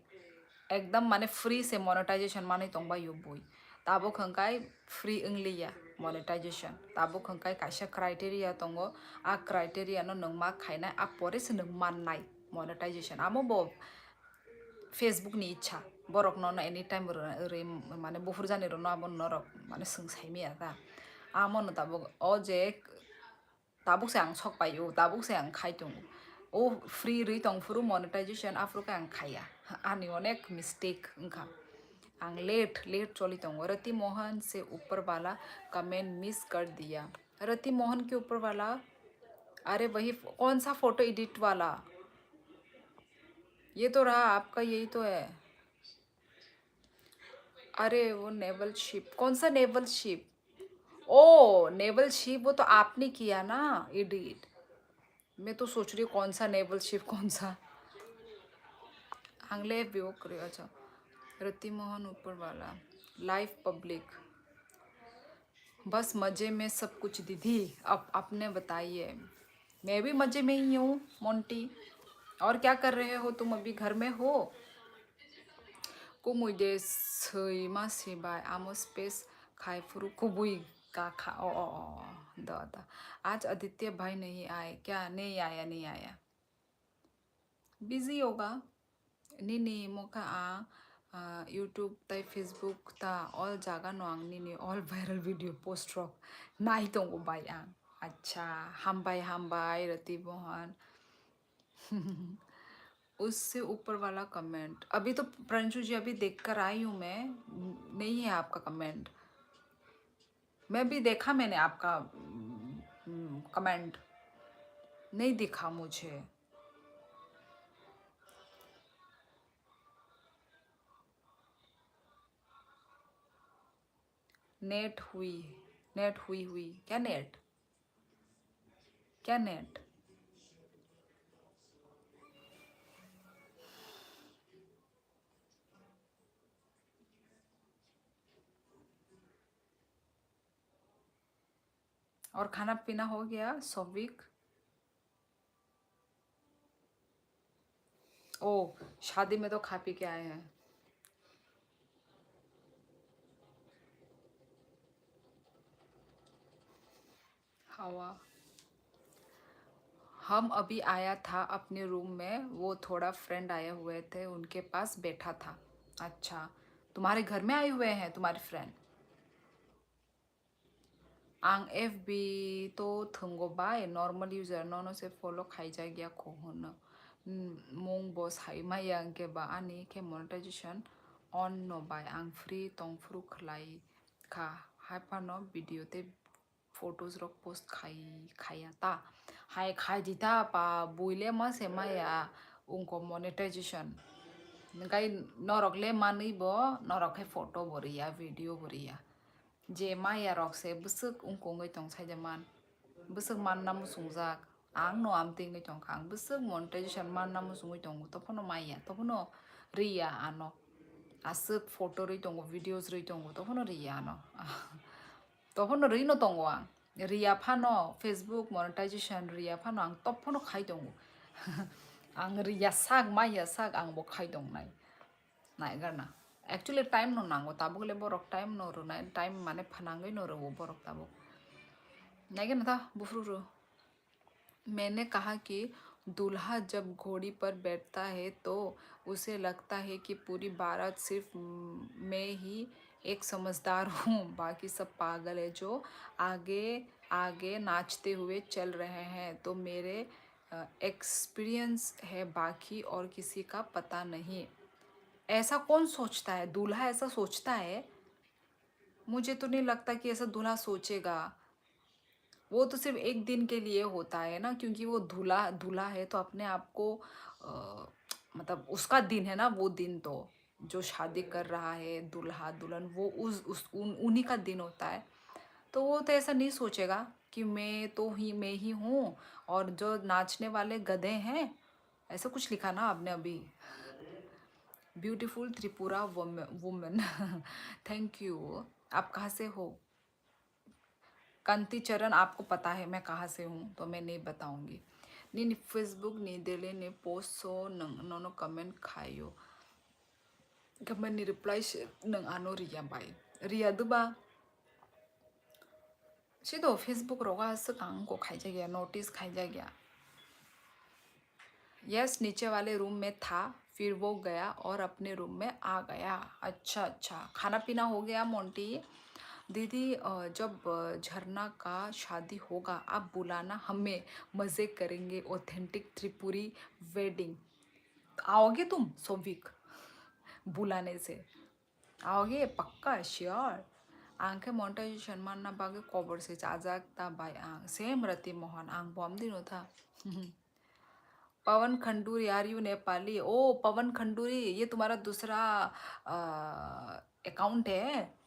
एकदम माने फ्री से मोनेटाइजेशन माने तंगबायो बुई ताबो खंखाय फ्री इंगलिया मोनेटाइजेशन ताबो खंखाय काइसा क्राइटेरिया तंगो आ क्राइटेरिया नो नों मा खाइनाय आ परे से नों माननाय मोनेटाइजेशन आमो बो फेसबुक नि इच्छा बरक न एनी टाइम रे माने बुफुर जानि र न आबो नरक माने सोंसाइमिया दा आमो न ताबो ओ जे ताबो से आं सकपायो ताबो से आं खाइतों ओ फ्री रि तंगफुरु मोनेटाइजेशन आफ्रो का आं खाया आनि अनेक मिस्टेक उनका आंग लेट चली तंगो रति मोहन से ऊपर वाला कमेंट मिस कर दिया रति मोहन के ऊपर वाला अरे वही कौन सा फोटो एडिट वाला ये तो रहा आपका यही तो है अरे वो नेवल शिप कौन सा नेवल शिप ओ नेवल शिप वो तो आपने किया ना एडिट मैं तो सोच रही हूँ कौन सा नेवल शिप कौन सा आंगले व्यू करे अच्छा रति मोहन ऊपर वाला लाइव पब्लिक बस मजे में सब कुछ दीदी अब अपने बताइए मैं भी मजे में ही हूँ मोंटी और क्या कर रहे हो तुम अभी घर में हो कुमुदे सैमा सिबाय आमो स्पेस खाइफुरु कुबुई का खा ओ द आज आदित्य भाई नहीं आए क्या नहीं आया बिजी होगा निनी मोका यूट्यूब ताई फेसबुक ता ऑल जागा नो आंग निनी ऑल वायरल वीडियो पोस्ट रॉक नाई तो बाय आंग अच्छा हामबाय रति मोहन उससे ऊपर वाला कमेंट अभी तो प्रणशु जी अभी देखकर आई हूँ मैं नहीं है आपका कमेंट मैं भी देखा मैंने आपका कमेंट नहीं दिखा मुझे नेट हुई क्या नेट और खाना पीना हो गया सौविक ओ शादी में तो खा पी के आए हैं हवा हम अभी आया था अपने रूम में वो थोड़ा फ्रेंड आए हुए थे उनके पास बैठा था अच्छा तुम्हारे घर में आए हुए हैं तुम्हारे फ्रेंड आंग FB तो थंगो बाय नॉर्मल यूजर नोनो से फॉलो खाई जा गया खोहन मोंग बॉस हाई माया के बा आनी के मोनेटाइजेशन ऑन नो बाय आंग फ्री तोंग फ्रू खलाई खा हाइपा नो वीडियो ते फोटोज रक पोस्ट खाया ता हाय खाई दिता पा बुइले मा से माया उनको मोनेटाइजेशन नगाई नरकले मानी बो नरक है फोटो बरिया वीडियो बरिया जे माया रक से बुसुक उनको गई तोंग साइजमान बुसुक मान नाम सुंजाक आं नो आम तिंग तोंग खांग बुसुक मोनेटाइजेशन मान नाम सुंगई तोंग तफनो माया तफनो रिया आनो आसुक फोटो रि तोंग वीडियोस रि तोंग तफनो रिया आनो तफोनो रिनो दंगो आं रिया फानो फेसबुक मोनेटाइजेशन रिया फानो आं तफोनो खाइ दंगो आं रिया साग माया साग आं बो खाइ दं नाय नाय गारना एक्चुअली टाइम नो नांगो ताबुगले बरक टाइम नो रो नाय टाइम माने फनांगै नो रो वो बरक ताबु नाइगन था बुफरुरु मैंने कहा कि दूल्हा जब घोड़ी पर बैठता है तो उसे लगता है कि पूरी बारात सिर्फ मैं ही एक समझदार हूँ बाकी सब पागल है जो आगे आगे नाचते हुए चल रहे हैं तो मेरे एक्सपीरियंस है बाकी और किसी का पता नहीं। ऐसा कौन सोचता है? दूल्हा ऐसा सोचता है? मुझे तो नहीं लगता कि ऐसा दूल्हा सोचेगा। वो तो सिर्फ एक दिन के लिए होता है ना, क्योंकि वो दूल्हा दूल्हा है तो अपने आप को मतलब उसका दिन है ना वो दिन, तो जो शादी कर रहा है दूल्हा दुल्हन वो उन्हीं का दिन होता है। तो वो तो ऐसा नहीं सोचेगा कि मैं ही हूँ और जो नाचने वाले गधे हैं। ऐसा कुछ लिखा ना आपने अभी। Beautiful Tripura women thank you. आप कहाँ से हो? कांति चरण, आपको पता है मैं कहाँ से हूँ तो मैं नहीं बताऊंगी। नी फेसबुक नी देले ने पोस्ट सो नोनो कमेंट खायो कमेंट नि रिप्लाई नंग आनो रिया बाई रिया दुबा सिदो फेसबुक रोगा सकांग को खाई जा गया नोटिस खाई जा गया। यस नीचे वाले रूम में था फिर वो गया और अपने रूम में आ गया। अच्छा अच्छा, खाना पीना हो गया मोंटी। दीदी जब झरना का शादी होगा आप बुलाना हमें, मज़े करेंगे ऑथेंटिक त्रिपुरी वेडिंग। आओगे तुम सोविक? बुलाने से आओगे पक्का श्योर। आंखे मोनेटाइजेशन मानना बागे कबर से चाजाकता बाय आंग सेम रति मोहन आंग बम दिनो था पवन खंडूरी आर यू नेपाली? ओ पवन खंडूरी, ये तुम्हारा दूसरा अकाउंट है?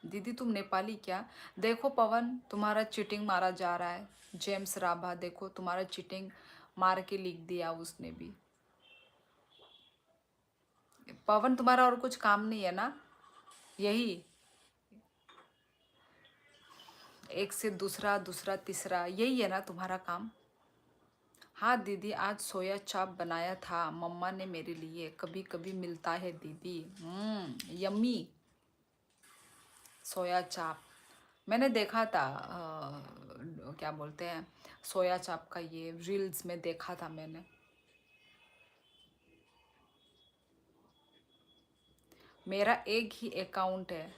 दीदी तुम नेपाली क्या? देखो पवन तुम्हारा चीटिंग मारा जा रहा है। जेम्स राभा देखो तुम्हारा चीटिंग मार के लिख दिया उसने भी। पवन तुम्हारा और कुछ काम नहीं है ना? यही एक से दूसरा दूसरा तीसरा यही है ना तुम्हारा काम? हाँ दीदी आज सोया चाप बनाया था मम्मा ने मेरे लिए, कभी कभी मिलता है दीदी। यम्मी सोया चाप। मैंने देखा था क्या बोलते हैं सोया चाप का, ये रील्स में देखा था मैंने। मेरा एक ही अकाउंट है।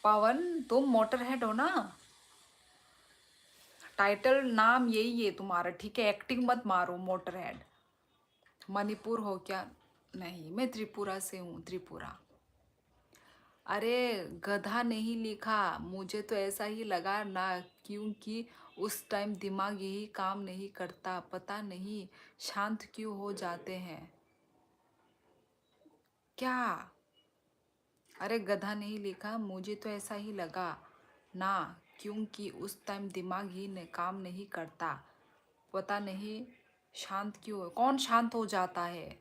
पवन तुम मोटर हेड हो ना? टाइटल नाम यही है तुम्हारा, ठीक है? एक्टिंग मत मारो मोटर हेड। मणिपुर हो क्या? नहीं मैं त्रिपुरा से हूँ, त्रिपुरा। अरे गधा नहीं लिखा, मुझे तो ऐसा ही लगा ना, क्योंकि उस टाइम दिमाग यही काम नहीं करता, पता नहीं शांत क्यों हो जाते हैं क्या? अरे गधा नहीं लिखा, मुझे तो ऐसा ही लगा ना, क्योंकि उस टाइम दिमाग ही ने काम नहीं करता, पता नहीं शांत क्यों। कौन शांत हो जाता है?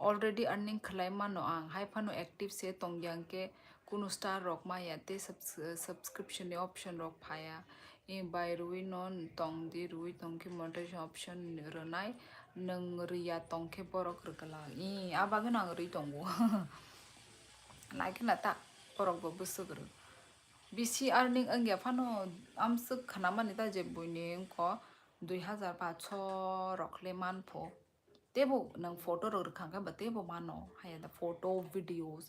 ऑलरेडी अर्निंग खलाइमा नो आं हाइफानो एक्टिव से तोंग्यांग के कुनु स्टार रॉक मा याते सब्सक्रिप्शन ऑप्शन रॉक फाया इ बाय रुई नॉन तोंग दी रुई तोंग के मोनेटाइजेशन ऑप्शन रनाय नंग रिया तोंग के बरक रगला इ आबागन आं रुई तोंगो नाइके नाता बरक बो बुसुगरो बिसि अर्निंग अंगिया फानो आमसो खानामानि ता जे बुइने को 2500 रखले मानफो तेबो नंग फोटो रो रखांगा बतेबो मानो हाया द फोटो वीडियोस।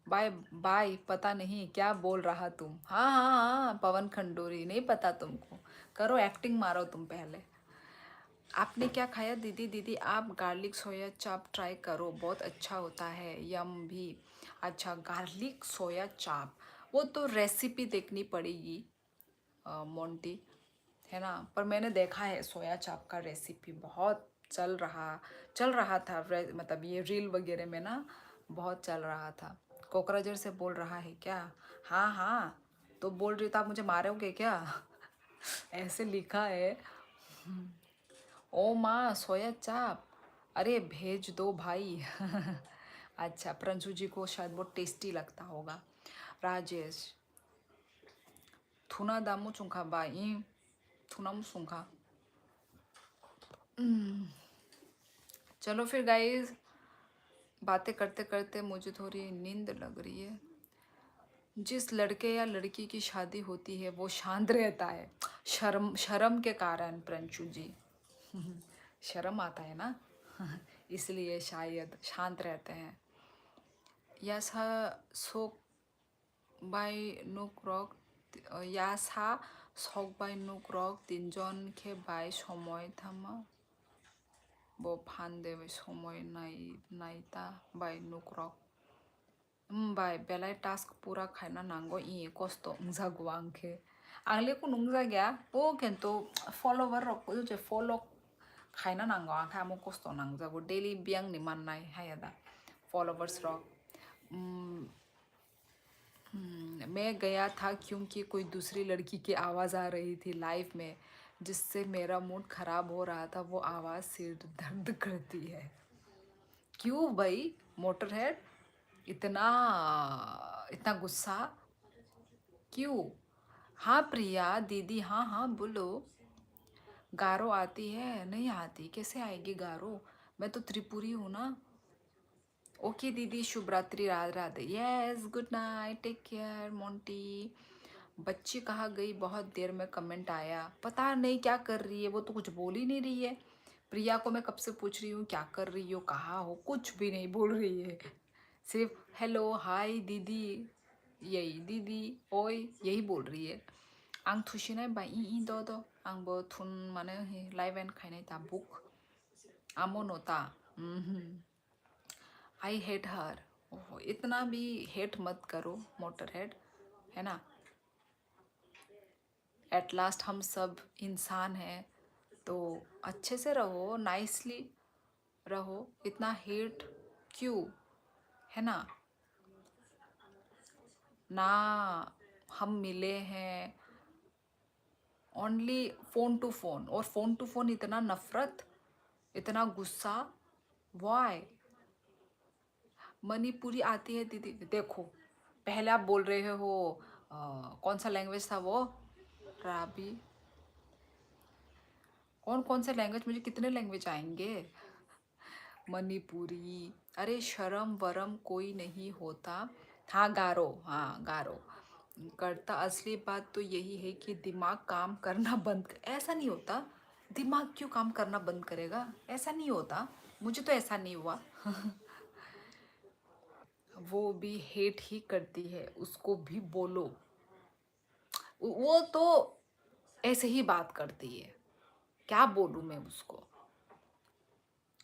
बाय बाय, पता नहीं क्या बोल रहा तुम। हाँ हाँ हाँ पवन खंडूरी, नहीं पता तुमको? करो एक्टिंग मारो तुम पहले। आपने क्या खाया दीदी? दीदी आप गार्लिक सोया चाप ट्राई करो, बहुत अच्छा होता है, यम भी। अच्छा गार्लिक सोया चाप, वो तो रेसिपी देखनी पड़ेगी मोंटी, है ना? पर मैंने देखा है सोया चाप का रेसिपी बहुत चल रहा था मतलब ये रील वगैरह में ना बहुत चल रहा था। कोकराझर से बोल रहा है क्या? हाँ हाँ, तो बोल रही तो आप मुझे मारोगे क्या? ऐसे लिखा है। ओ माँ सोया चाप, अरे भेज दो भाई। अच्छा, प्रंजू जी को शायद बहुत टेस्टी लगता होगा। राजेश, थुना दामू चुंखा बाई, थुना मुसुंखा। चलो फिर गाइस, बातें करते करते मुझे थोड़ी नींद लग रही है। जिस लड़के या लड़की की शादी होती है वो शांत रहता है, शर्म शर्म के कारण प्रंचू जी। शर्म आता है ना। इसलिए शायद शांत रहते हैं। यासा sok by nukrok यासा sok by nukrok tinjon ke by somoy thama bo phande somoy naita by nukrok by belai task pura खाना नांगो ई कोस्तो 응자고 않게 알레고 응자냐 오 켄또 follower 럭고 제 follow खाना नांगो आखा मो कोस्तो नांगजा고 daily बियांग नि माननाय हायादा followers रॉक मैं गया था क्योंकि कोई दूसरी लड़की की आवाज़ आ रही थी लाइव में, जिससे मेरा मूड खराब हो रहा था। वो आवाज़ सिर दर्द करती है। क्यों भाई मोटरहेड, इतना इतना गुस्सा क्यों? हाँ प्रिया दीदी, हाँ हाँ बोलो। गारो आती है? नहीं आती, कैसे आएगी गारो? मैं तो त्रिपुरी हूँ ना। ओके दीदी, शुभ रात्रि, Radhe Radhe. Yes, good night, take care Monty. बच्ची कहाँ गई? बहुत देर में कमेंट आया, पता नहीं क्या कर रही है, वो तो कुछ बोल ही नहीं रही है। प्रिया को मैं कब से पूछ रही हूँ क्या कर रही हो, कहाँ हो, कुछ भी नहीं बोल रही है। सिर्फ हेलो हाय दीदी, यही दीदी ओय यही बोल रही है। आं थुसिनाय बा इ द द आंबो थुन माने लाइव एंड खाइनाय ता book Amo नोता। I hate her. ओहो, इतना भी हेट मत करो मोटर हेड, है ना। एट लास्ट हम सब इंसान हैं, तो अच्छे से रहो, नाइसली रहो, इतना हेट क्यों, है ना। ना हम मिले हैं ओनली फ़ोन टू फ़ोन, और फ़ोन टू फ़ोन इतना नफ़रत, इतना गुस्सा, वाई। मणिपुरी आती है दीदी? देखो, पहले आप बोल रहे हो कौन सा लैंग्वेज था वो, राबी, कौन कौन से लैंग्वेज, मुझे कितने लैंग्वेज आएंगे। मणिपुरी, अरे शर्म वरम कोई नहीं होता। हाँ गारो, हाँ गारो करता। असली बात तो यही है कि दिमाग काम करना बंद ऐसा नहीं होता। दिमाग क्यों काम करना बंद करेगा? ऐसा नहीं होता, मुझे तो ऐसा नहीं हुआ। वो भी हेट ही करती है, उसको भी बोलो। वो तो ऐसे ही बात करती है, क्या बोलूँ मैं उसको।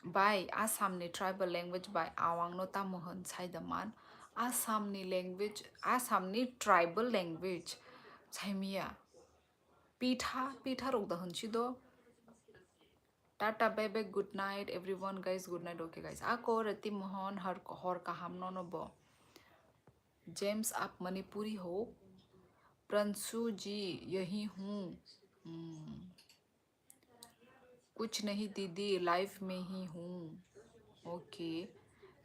बाय आसामनि ट्राइबल लैंग्वेज बाय आवांगनो तामोहन साइदमान। आसामनि लैंग्वेज, आसामनि ट्राइबल लैंग्वेज साइमिया पीठा पीठा रोकदा हंसिदो। Tata bye bye, good night everyone guys, good night. Okay guys, आको रति मोहन हर का हम नो। जेम्स, आप मणिपुरी हो? प्रंसू जी, यही हूँ। कुछ नहीं दीदी, लाइफ में ही हूँ। ओके,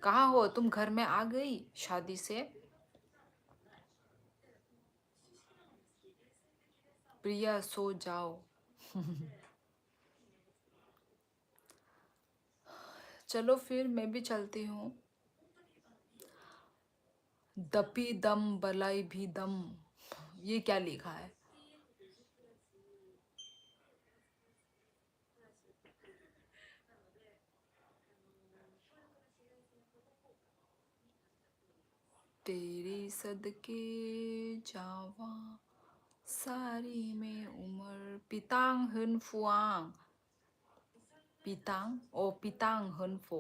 कहाँ हो तुम? घर में आ गई शादी से? प्रिया सो जाओ। चलो फिर मैं भी चलती हूँ। दपी दम बलाई भी दम, ये क्या लिखा है? तेरी सदके जावा सारी में उम्र। पितांग हन फुआंग, पितांग ओ पितांग हन फो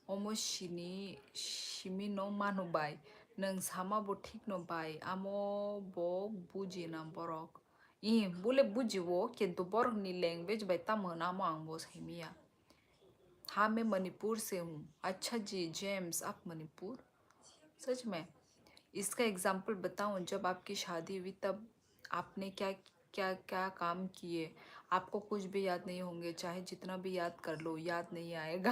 ओमो शिमी नो मानो बाय नंग सामा बो ठीक नो बाय आमो बो बुझी ना बरक ई बोले बुझी वो किंतु बरक नी लैंग्वेज बाय तमन आमो आंगबो सैमिया। हाँ मैं मणिपुर से हूँ। अच्छा जी जेम्स, आप मणिपुर? सच में? इसका एग्जाम्पल बताऊँ, जब आपकी शादी हुई तब आपने क्या क्या क्या काम किए? आपको कुछ भी याद नहीं होंगे, चाहे जितना भी याद कर लो याद नहीं आएगा।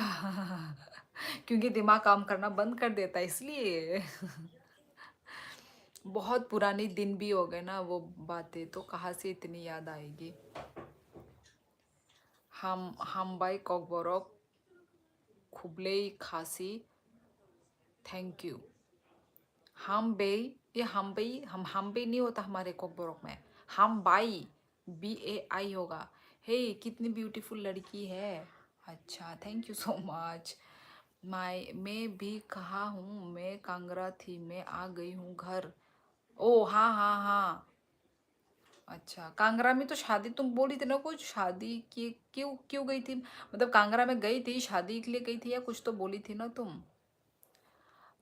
क्योंकि दिमाग काम करना बंद कर देता है इसलिए। बहुत पुरानी दिन भी हो गए ना वो बातें, तो कहाँ से इतनी याद आएगी। हम बाई कॉकबोरक खुबले खासी, थैंक यू। हम बेई, ये हम बेई नहीं होता हमारे कॉकबोरक में, हम बाई, BAI होगा। हे कितनी ब्यूटीफुल लड़की है। अच्छा थैंक यू सो मच। मैं भी कहा हूँ, मैं कांगड़ा थी, मैं आ गई हूँ घर। ओ हाँ हाँ हाँ। अच्छा कांगड़ा में तो शादी तुम बोली थी ना, कुछ शादी की क्यों क्यों गई थी, मतलब कांगड़ा में गई थी शादी के लिए गई थी या कुछ तो बोली थी ना तुम।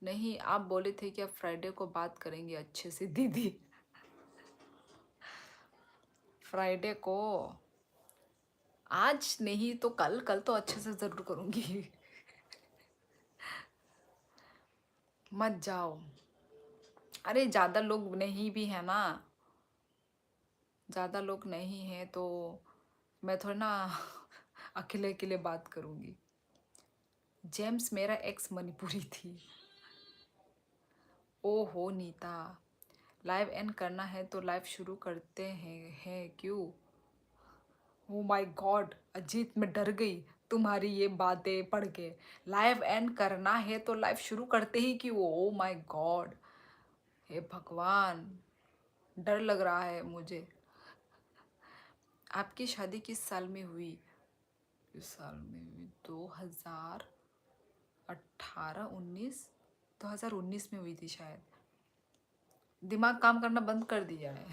नहीं आप बोले थे कि आप फ्राइडे को बात करेंगे अच्छे से दीदी। फ्राइडे को, आज नहीं तो कल, कल तो अच्छे से जरूर करूंगी। मत जाओ। अरे ज्यादा लोग नहीं भी है ना, ज्यादा लोग नहीं है तो मैं थोड़ा ना अकेले अकेले बात करूंगी। जेम्स मेरा एक्स मणिपुरी थी। ओहो नीता, लाइव एंड करना है तो लाइव शुरू करते हैं क्यों। ओ माय गॉड अजीत, मैं डर गई तुम्हारी ये बातें पढ़ के। लाइव एंड करना है तो लाइव शुरू करते ही क्यों, ओ माय गॉड, हे भगवान, डर लग रहा है मुझे। आपकी शादी किस साल में हुई। किस साल में हुई, 2018 19, 2019 में हुई थी शायद। दिमाग काम करना बंद कर दिया है।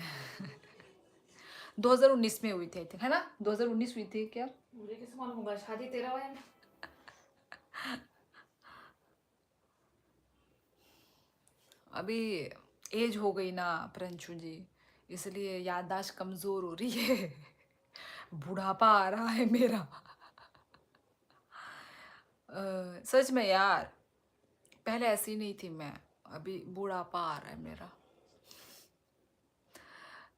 2019 में हुई थी आई थिंक, है ना, 2019 हुई थी क्या। मुझे कैसे मालूम होगा, शादी तेरा हुआ है। अभी एज हो गई ना प्रिंशु जी, इसलिए याददाश्त कमजोर हो रही है। बुढ़ापा आ रहा है मेरा। सच में यार, पहले ऐसी नहीं थी मैं, अभी बुढ़ापा आ रहा है मेरा।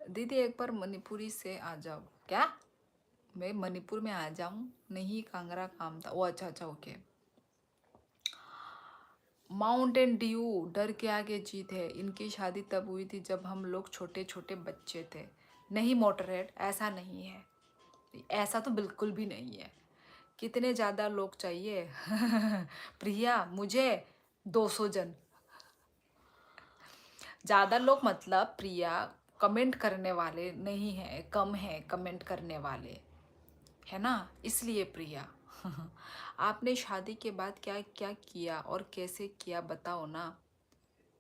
दीदी एक बार मणिपुरी से आ जाओ। क्या, मैं मणिपुर में आ जाऊं, नहीं कांगड़ा काम था। ओ अच्छा अच्छा ओके। माउंटेन ड्यू, डर के आगे जीत है। इनकी शादी तब हुई थी जब हम लोग छोटे छोटे बच्चे थे। नहीं मोटरहेड, ऐसा नहीं है, ऐसा तो बिल्कुल भी नहीं है। कितने ज़्यादा लोग चाहिए। प्रिया मुझे 200 जन। ज़्यादा लोग मतलब प्रिया, कमेंट करने वाले नहीं है, कम है कमेंट करने वाले, है ना, इसलिए प्रिया। आपने शादी के बाद क्या क्या किया और कैसे किया बताओ ना।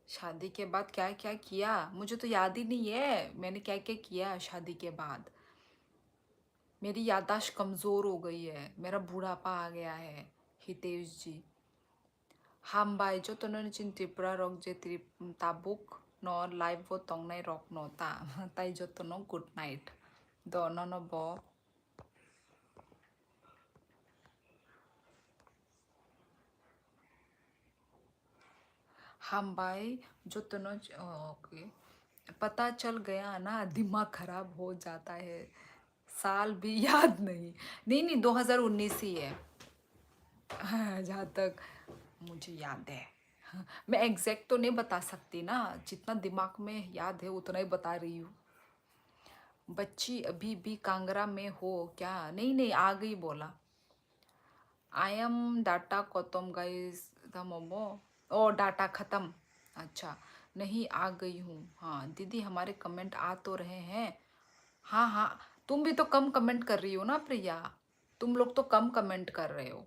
शादी के बाद क्या क्या किया मुझे तो याद ही नहीं है, मैंने क्या क्या किया शादी के बाद। मेरी याददाश्त कमज़ोर हो गई है, मेरा बुढ़ापा आ गया है। हितेश जी, हम बाई जो तो नन चिन त्रिपुरा रॉक जे ताबुक नो लाइव वो तोंग नाई रॉक नो ता ताई जो तो नो गुड नाइट दो नो नो बो। हम बाई जो तो नो ओके, पता चल गया ना, दिमाग खराब हो जाता है, साल भी याद नहीं। नहीं नहीं 2019 ही है। हाँ, जहाँ तक मुझे याद है। हाँ, मैं एग्जैक्ट तो नहीं बता सकती ना, जितना दिमाग में याद है उतना ही बता रही हूँ। बच्ची अभी भी कांगड़ा में हो क्या, नहीं नहीं आ गई बोला। आई एम डाटा खत्म गाइस द मोमो, ओ डाटा ख़त्म। अच्छा नहीं आ गई हूँ। हाँ दीदी हमारे कमेंट आ तो रहे हैं। हाँ हाँ, तुम भी तो कम कमेंट कर रही हो ना प्रिया, तुम लोग तो कम कमेंट कर रहे हो।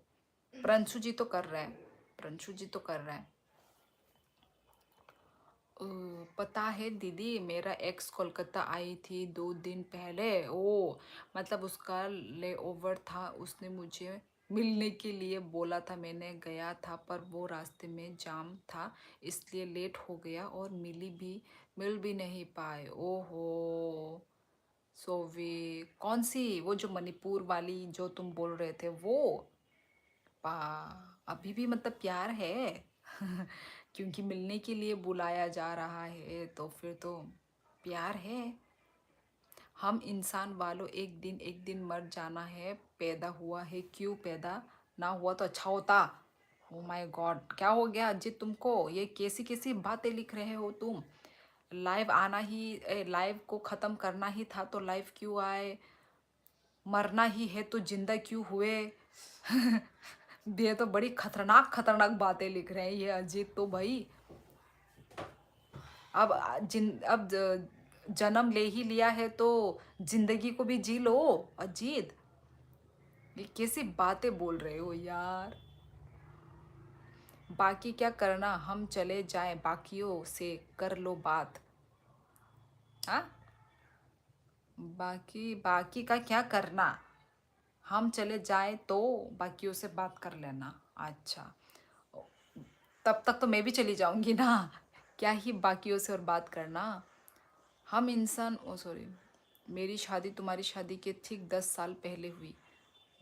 प्रिंशु जी तो कर रहे हैं, प्रिंशु जी तो कर रहे हैं। अ, पता है दीदी, मेरा एक्स कोलकाता आई थी 2 दिन पहले। ओ मतलब उसका ले ओवर था, उसने मुझे मिलने के लिए बोला था, मैंने गया था पर वो रास्ते में जाम था इसलिए लेट हो गया और मिल भी नहीं पाए। ओहो सोवी, कौन सी, वो जो मणिपुर वाली जो तुम बोल रहे थे वो। पा अभी भी मतलब प्यार है। क्योंकि मिलने के लिए बुलाया जा रहा है तो फिर तो प्यार है। हम इंसान वालों एक दिन मर जाना है, पैदा हुआ है क्यों, पैदा ना हुआ तो अच्छा होता। ओ माय गॉड, क्या हो गया अजीत तुमको? ये कैसी कैसी बातें लिख रहे हो तुम? लाइव आना ही, लाइव को ख़त्म करना ही था तो लाइव क्यों आए? मरना ही है तो जिंदा क्यों हुए? ये तो बड़ी खतरनाक खतरनाक बातें लिख रहे हैं ये अजीत तो भाई। अब जन्म ले ही लिया है तो जिंदगी को भी जी लो अजीत। ये कैसी बातें बोल रहे हो यार? बाकी क्या करना, हम चले जाएं, बाकियों से कर लो बात। हाँ, बाकी बाकी का क्या करना, हम चले जाएं तो बाकियों से बात कर लेना। अच्छा, तब तक तो मैं भी चली जाऊंगी ना, क्या ही बाकियों से और बात करना। हम इंसान, ओ सॉरी, मेरी शादी तुम्हारी शादी के ठीक 10 साल पहले हुई।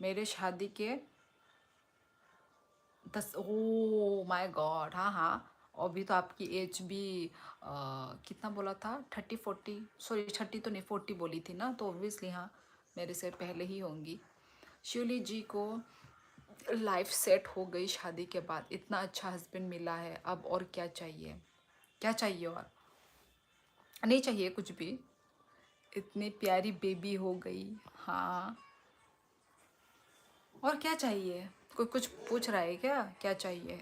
मेरे शादी के 10, ओ माय गॉड, हाँ हाँ। अभी तो आपकी एज भी कितना बोला था, 30 40, सॉरी 30 तो नहीं 40 बोली थी ना, तो ऑब्वियसली हाँ मेरे से पहले ही होंगी। शिवली जी को लाइफ सेट हो गई शादी के बाद, इतना अच्छा हस्बैंड मिला है, अब और क्या चाहिए? क्या चाहिए और? नहीं चाहिए कुछ भी। इतनी प्यारी बेबी हो गई। हाँ, और क्या चाहिए? कोई कुछ पूछ रहा है क्या, क्या चाहिए?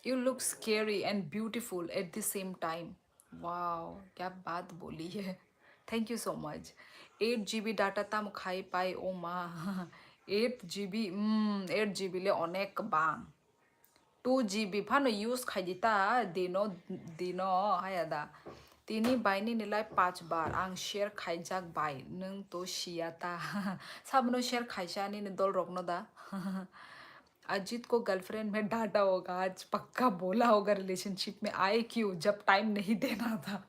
You look scary and beautiful at the same time. Wow, क्या बात बोली है। Thank you so much. 8 GB data ताम खाई पाई ओ माँ। 8 GB, 8 GB ले अनेक बां। 2 GB फानो यूज खाइदिता दिनो दिनो हायादा। तिनी बायनि निलाय 5 बार आं शेयर खाइजाक बाय नों तो शियाता। साबनो शेयर खाइशानी ने दल रखनो दा। अजीत को गर्लफ्रेंड में डांटा होगा आज, पक्का बोला होगा रिलेशनशिप में आए क्यों जब टाइम नहीं देना था।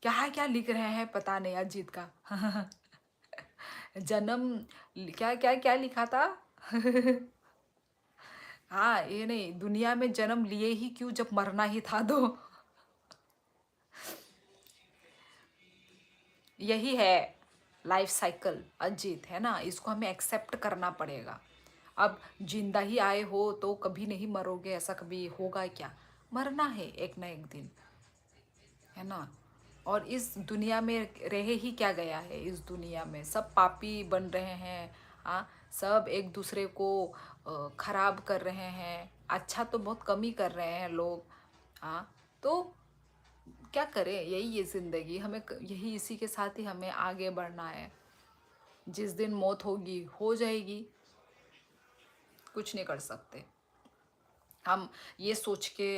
क्या लिख रहे हैं पता नहीं अजीत का। जन्म, क्या क्या क्या लिखा था? हाँ, ये नहीं, दुनिया में जन्म लिए ही क्यों जब मरना ही था तो। यही है लाइफ साइकिल अजीत, है ना, इसको हमें एक्सेप्ट करना पड़ेगा। अब जिंदा ही आए हो तो कभी नहीं मरोगे, ऐसा कभी होगा क्या? मरना है एक ना एक दिन, है ना। और इस दुनिया में रहे ही क्या गया है, इस दुनिया में सब पापी बन रहे हैं। हाँ, सब एक दूसरे को खराब कर रहे हैं, अच्छा तो बहुत कम ही कर रहे हैं लोग। हाँ, तो क्या करें, यही ये ज़िंदगी, हमें यही इसी के साथ ही हमें आगे बढ़ना है। जिस दिन मौत होगी हो जाएगी, कुछ नहीं कर सकते। हम ये सोच के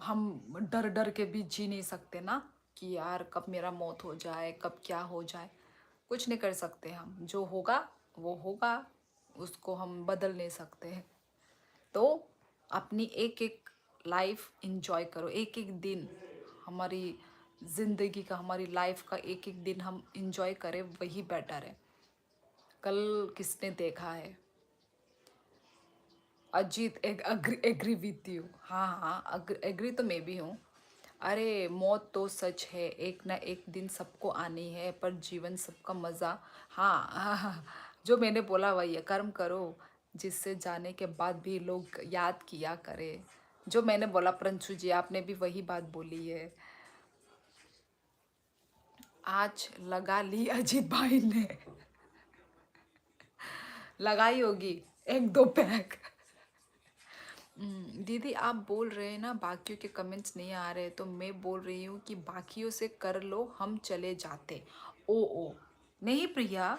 हम डर डर के भी जी नहीं सकते ना, कि यार कब मेरा मौत हो जाए, कब क्या हो जाए। कुछ नहीं कर सकते हम, जो होगा वो होगा, उसको हम बदल नहीं सकते हैं। तो अपनी एक एक लाइफ इंजॉय करो, एक एक दिन हमारी ज़िंदगी का, हमारी लाइफ का एक एक दिन हम इंजॉय करें, वही बेटर है। कल किसने देखा है, अजीत एग्री विथ यू। हाँ हाँ, एग्री तो मैं भी हूँ। अरे मौत तो सच है, एक ना एक दिन सबको आनी है, पर जीवन सबका मज़ा। हाँ, हाँ, जो मैंने बोला वही है, कर्म करो जिससे जाने के बाद भी लोग याद किया करे। जो मैंने बोला प्रंशु जी, आपने भी वही बात बोली है। आज लगा ली अजीत भाई ने। लगाई होगी 1 2 पैक। दीदी आप बोल रहे हैं ना बाकियों के कमेंट्स नहीं आ रहे, तो मैं बोल रही हूँ कि बाकियों से कर लो, हम चले जाते। ओ नहीं प्रिया,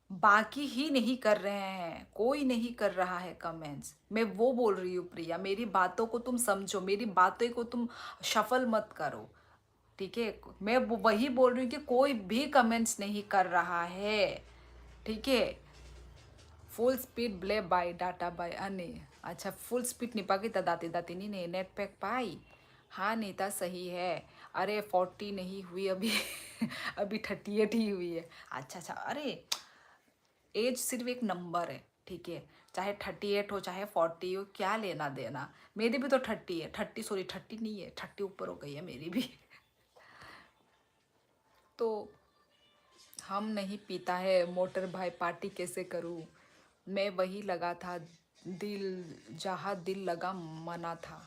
बाकी ही नहीं कर रहे हैं, कोई नहीं कर रहा है कमेंट्स, मैं वो बोल रही हूँ प्रिया, मेरी बातों को तुम समझो, मेरी बातों को तुम शफल मत करो, ठीक है। मैं वही बोल रही हूँ कि कोई भी कमेंट्स नहीं कर रहा है, ठीक है। फुल स्पीड ब्ले बाय डाटा बाय अने। अच्छा, फुल स्पीड नहीं पागी तो दाती दाती नहीं ने नेट पैक पाई। हाँ नीता सही है। अरे 40 नहीं हुई अभी। अभी 38 ही हुई है। अच्छा अच्छा, अरे एज सिर्फ एक नंबर है, ठीक है। चाहे 38 हो चाहे 40 हो, क्या लेना देना। मेरी भी तो 30 है, 30 सॉरी 30 नहीं है, 30 ऊपर हो गई है मेरी भी। तो हम नहीं पीता है मोटर भाई, पार्टी कैसे करूँ? मैं वही लगा था दिल, जहाँ दिल लगा मना था।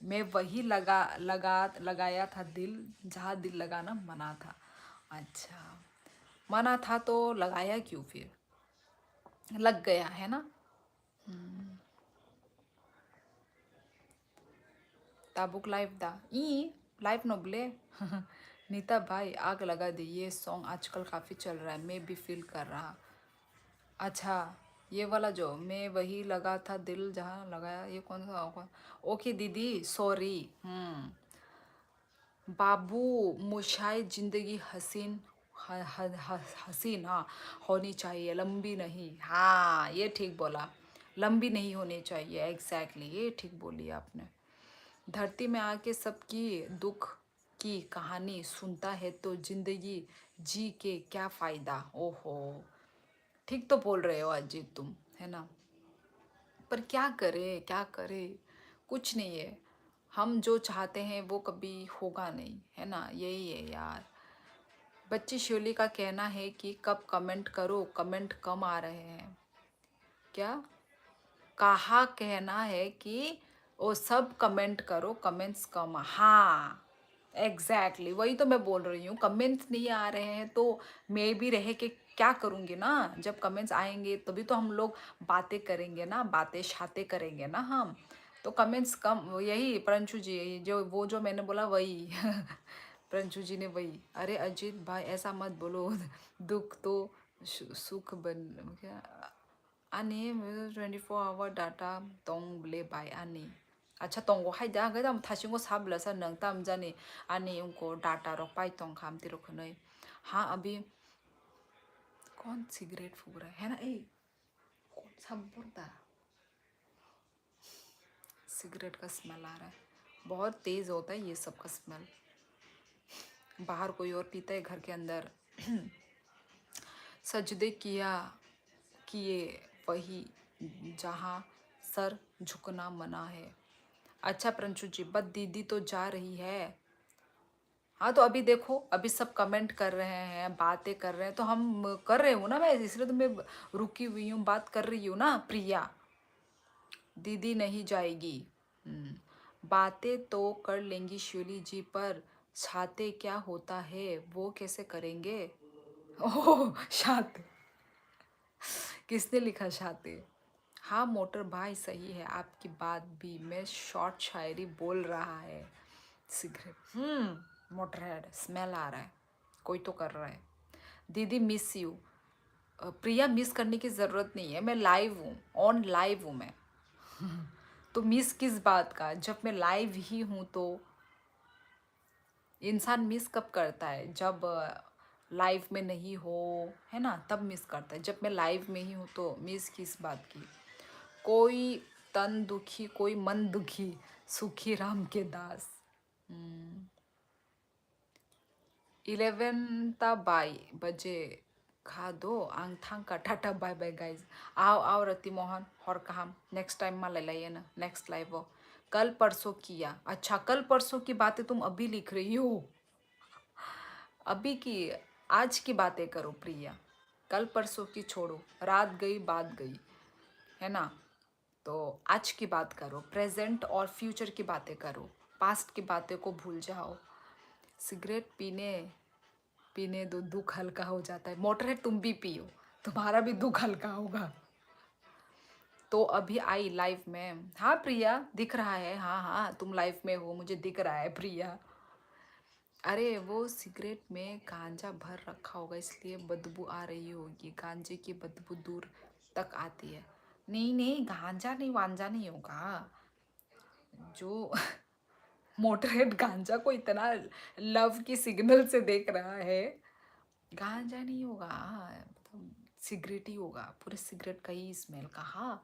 मैं वही लगाया था दिल, जहाँ दिल लगाना मना था। अच्छा, मना था तो लगाया क्यों फिर? लग गया है ना। ताबुक लाइव दा ई लाइव नोबले। नीता भाई आग लगा दी, ये सॉन्ग आजकल काफ़ी चल रहा है, मैं भी फील कर रहा। अच्छा, ये वाला जो मैं वही लगा था दिल जहाँ लगाया, ये कौन सा होगा? ओके दीदी, सॉरी। बाबू मुशाए जिंदगी हसीन, हसीन हाँ होनी चाहिए, लंबी नहीं। हाँ ये ठीक बोला, लंबी नहीं होनी चाहिए। एग्जैक्टली, ये ठीक बोली आपने। धरती में आके सबकी दुख की कहानी सुनता है तो जिंदगी जी के क्या फायदा। ओहो, ठीक तो बोल रहे हो अजीत तुम, है ना। पर क्या करे, क्या करे, कुछ नहीं है। हम जो चाहते हैं वो कभी होगा नहीं, है ना, यही है यार। बच्ची शिवली का कहना है कि कब कमेंट करो, कमेंट कम आ रहे हैं। क्या कहा? कहना है कि वो सब कमेंट करो, कमेंट्स कम। हाँ एग्जैक्टली, वही तो मैं बोल रही हूँ, कमेंट्स नहीं आ रहे हैं तो मैं भी रह के क्या करूँगी ना। जब कमेंट्स आएंगे तभी तो हम लोग बातें करेंगे ना, बातें शातें करेंगे ना हम। तो कमेंट्स कम, यही प्रणशु जी जो वो जो मैंने बोला वही। प्रणशु जी ने वही। अरे अजीत भाई ऐसा मत बोलो। दुख तो सुख बन क्या 아니, 24 hour data 동블레 바이 아니. अच्छा तोंगो हाइदा गदा थासिंगो साबलसा नंग ताम जानी आनी उनको डाटा रोक पाई तोंग खाम तिरो खनई। हाँ अभी कौन सिगरेट फूक रहा है ना? ए कौन सा बुर्दा सिगरेट का स्मेल आ रहा है, बहुत तेज होता है ये सब का स्मेल। बाहर कोई और पीता है, घर के अंदर सजदे किए वही जहाँ सर झुकना मना है। अच्छा प्रणशु जी, बट दीदी तो जा रही है। हाँ तो अभी देखो, अभी सब कमेंट कर रहे हैं, बातें कर रहे हैं, तो हम कर रहे हूँ ना मैं, इसलिए तो मैं रुकी हुई हूँ, बात कर रही हूँ ना। प्रिया दीदी नहीं जाएगी। बातें तो कर लेंगी शिवली जी, पर छाते क्या होता है वो कैसे करेंगे? ओह छाते, किसने लिखा छाते? हाँ मोटर भाई सही है आपकी बात भी, मैं शॉर्ट शायरी बोल रहा है। सिगरेट मोटर हेड स्मेल आ रहा है, कोई तो कर रहा है। दीदी मिस यू। प्रिया मिस करने की ज़रूरत नहीं है, मैं लाइव हूँ, ऑन लाइव हूँ मैं। तो मिस किस बात का, जब मैं लाइव ही हूँ तो इंसान मिस कब करता है? जब लाइव में नहीं हो, है ना, तब मिस करता है। जब मैं लाइव में ही हूँ तो मिस किस बात की? कोई तन दुखी कोई मन दुखी, सुखी राम के दास। 11 बाई बजे खा दो आंग थांग का। Tata bye bye guys. आओ आओ रति मोहन और कहा नेक्स्ट टाइम मा ले ना, नेक्स्ट लाइव हो। कल परसों किया, अच्छा कल परसों की बातें तुम अभी लिख रही हो? अभी की, आज की बातें करो प्रिया, कल परसों की छोड़ो, रात गई बात गई, है ना। तो आज की बात करो, प्रेजेंट और फ्यूचर की बातें करो, पास्ट की बातें को भूल जाओ। सिगरेट पीने पीने दो, दुख हल्का हो जाता है। मोटरहेड तुम भी पियो, तुम्हारा भी दुख हल्का होगा। तो अभी आई लाइव में। हाँ प्रिया दिख रहा है, हाँ हाँ तुम लाइव में हो, मुझे दिख रहा है प्रिया। अरे वो सिगरेट में गांजा भर रखा होगा इसलिए बदबू आ रही होगी, गांजे की बदबू दूर तक आती है। नहीं नहीं गांजा नहीं वांजा नहीं होगा जो। मोटरहेड गांजा को इतना लव की सिग्नल से देख रहा है, गांजा नहीं होगा, मतलब सिगरेट ही होगा, पूरे सिगरेट का ही स्मेल। कहाँ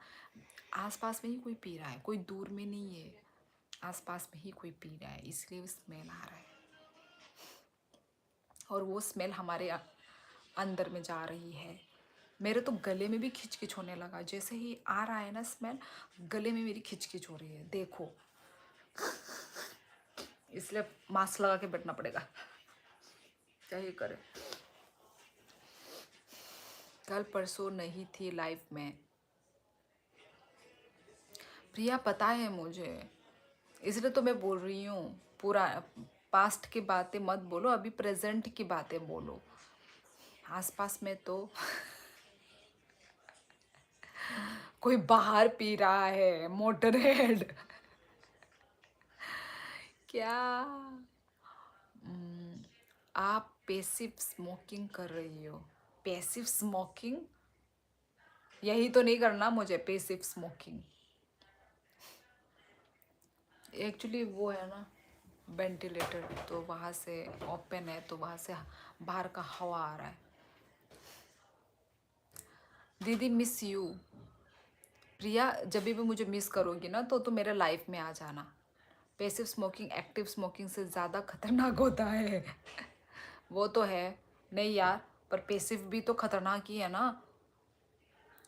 आसपास में ही कोई पी रहा है, कोई दूर में नहीं है, आसपास में ही कोई पी रहा है, इसलिए स्मेल आ रहा है। और वो स्मेल हमारे अंदर में जा रही है। मेरे तो गले में भी खिचखिच होने लगा, जैसे ही आ रहा है ना स्मेल, गले में मेरी खिचखिच हो रही है, देखो। इसलिए मास्क लगा के बैठना पड़ेगा। क्या ही करे। कल परसों नहीं थी लाइफ में। प्रिया पता है मुझे, इसलिए तो मैं बोल रही हूँ। पूरा पास्ट की बातें मत बोलो, अभी प्रेजेंट की बातें बोलो। आसपास में तो कोई बाहर पी रहा है मोटर हेड। क्या आप पैसिव स्मोकिंग कर रही हो? पैसिव स्मोकिंग, यही तो नहीं करना मुझे, पैसिव स्मोकिंग। एक्चुअली वो है ना वेंटिलेटर, तो वहाँ से ओपन है, तो वहाँ से बाहर का हवा आ रहा है। दीदी मिस यू। प्रिया जब भी मुझे मिस करोगी ना तो मेरे लाइफ में आ जाना। पैसिव स्मोकिंग एक्टिव स्मोकिंग से ज़्यादा खतरनाक होता है। वो तो है नहीं यार, पर पैसिव भी तो खतरनाक ही है ना।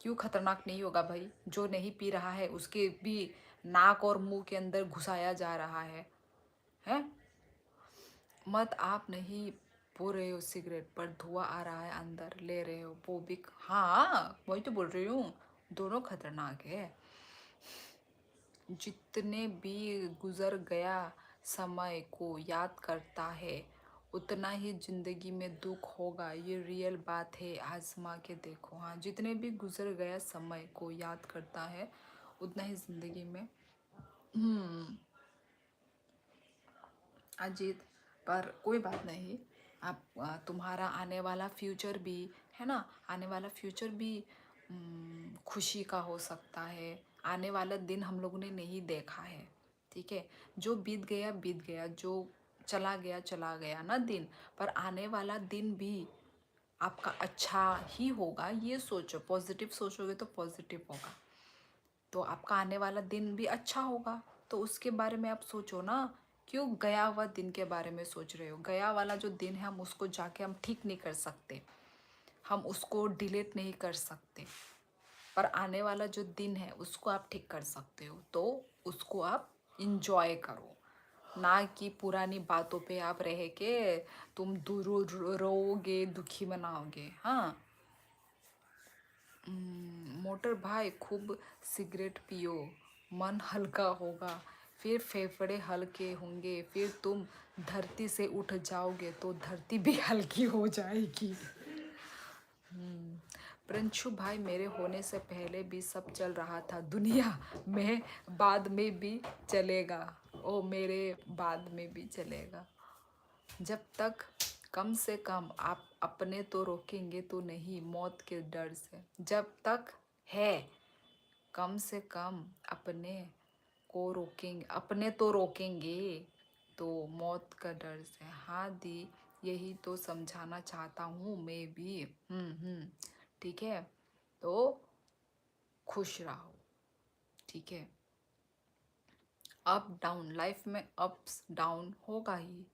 क्यों खतरनाक नहीं होगा भाई? जो नहीं पी रहा है उसके भी नाक और मुंह के अंदर घुसाया जा रहा है। हैं? मत आप नहीं पो रहे हो सिगरेट, पर धुआं आ रहा है अंदर, ले रहे हो वो भी। हाँ वही तो बोल रही हूँ, दोनों खतरनाक है। जितने भी गुजर गया समय को याद करता है, उतना ही जिंदगी में दुख होगा, ये रियल बात है, आजमा के देखो। हाँ, जितने भी गुजर गया समय को याद करता है, उतना ही जिंदगी में। अजीत, पर कोई बात नहीं। आप तुम्हारा आने वाला फ्यूचर भी है ना, आने वाला फ्यूचर भी खुशी का हो सकता है। आने वाला दिन हम लोगों ने नहीं देखा है, ठीक है। जो बीत गया, जो चला गया ना दिन, पर आने वाला दिन भी आपका अच्छा ही होगा। ये सोचो, पॉजिटिव सोचोगे तो पॉजिटिव होगा, तो आपका आने वाला दिन भी अच्छा होगा। तो उसके बारे में आप सोचो ना। क्यों गया हुआ दिन के बारे में सोच रहे हो? गया वाला जो दिन है, हम उसको जाके हम ठीक नहीं कर सकते, हम उसको डिलीट नहीं कर सकते। पर आने वाला जो दिन है उसको आप ठीक कर सकते हो, तो उसको आप इंजॉय करो, ना कि पुरानी बातों पे आप रह के तुम दूर रोओगे, दुखी मनाओगे। हाँ। मोटर भाई खूब सिगरेट पियो, मन हल्का होगा, फिर फेफड़े हल्के होंगे, फिर तुम धरती से उठ जाओगे तो धरती भी हल्की हो जाएगी। प्रिंशु भाई, मेरे होने से पहले भी सब चल रहा था दुनिया में, बाद में भी चलेगा। ओ मेरे बाद में भी चलेगा। जब तक कम से कम आप अपने तो रोकेंगे तो नहीं मौत के डर से। जब तक है कम से कम अपने को रोकेंगे, अपने तो रोकेंगे तो मौत का डर से। हाँ दी, यही तो समझाना चाहता हूँ मैं भी। ठीक है, तो खुश रहो, ठीक है। अप डाउन, लाइफ में अप्स डाउन होगा ही।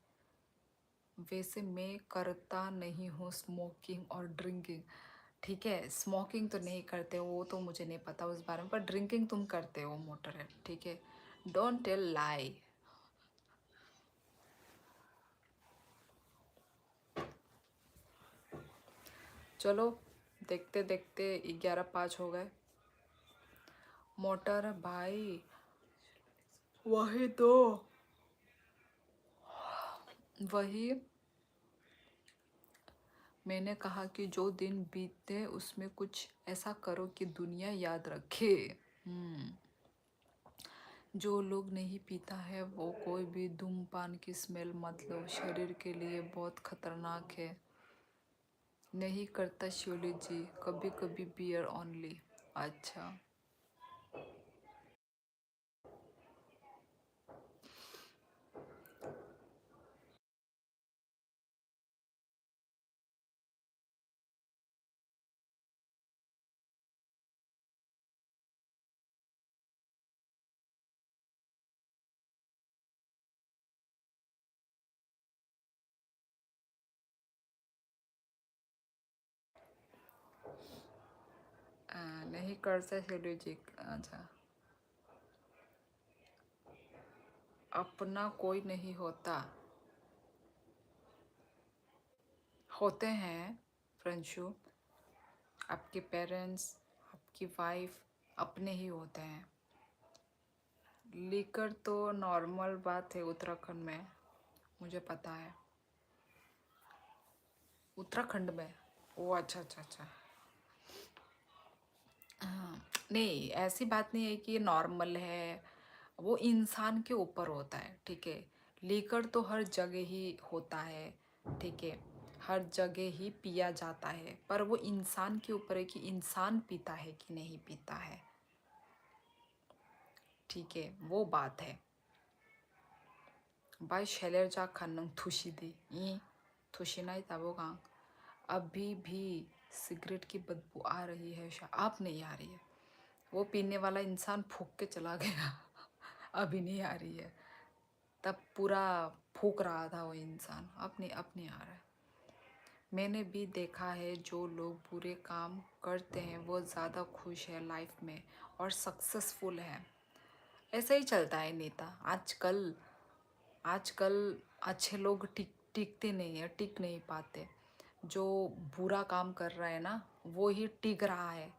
वैसे मैं करता नहीं हूँ स्मोकिंग और ड्रिंकिंग, ठीक है। स्मोकिंग तो नहीं करते हो, वो तो मुझे नहीं पता उस बारे में, पर ड्रिंकिंग तुम करते हो मोटर है, ठीक है। Don't tell lie. चलो, देखते देखते 11:05 हो गए। मोटर भाई वही तो, वही मैंने कहा कि जो दिन बीते उसमें कुछ ऐसा करो कि दुनिया याद रखे। जो लोग नहीं पीता है वो कोई भी धूमपान की स्मेल मत लो, शरीर के लिए बहुत खतरनाक है। नहीं करता शिवली जी, कभी कभी बियर ओनली। अच्छा, नहीं करता शिवली जी। अच्छा, अपना कोई नहीं होता। होते हैं फ्रेंडशू, आपके पेरेंट्स, आपकी वाइफ अपने ही होते हैं। लीकर तो नॉर्मल बात है उत्तराखंड में, मुझे पता है। उत्तराखंड में? ओ अच्छा अच्छा अच्छा। हाँ, नहीं ऐसी बात नहीं है कि ये नॉर्मल है, वो इंसान के ऊपर होता है, ठीक है। लीकर तो हर जगह ही होता है, ठीक है, हर जगह ही पिया जाता है, पर वो इंसान के ऊपर है कि इंसान पीता है कि नहीं पीता है, ठीक है, वो बात है। भाई शैलेजा खानम थुशी दी ई थुशी नहीं था वो कहाँ। अभी भी सिगरेट की बदबू आ रही है, अब नहीं आ रही है। वो पीने वाला इंसान फूक के चला गया अभी नहीं आ रही है, तब पूरा फूक रहा था वो इंसान, अब नहीं आ रहा है। मैंने भी देखा है जो लोग बुरे काम करते हैं वो ज़्यादा खुश है लाइफ में और सक्सेसफुल है। ऐसा ही चलता है नेता आजकल। आजकल अच्छे लोग टिकते नहीं है, टिक नहीं पाते। जो बुरा काम कर रहा है ना वो ही टिक रहा है,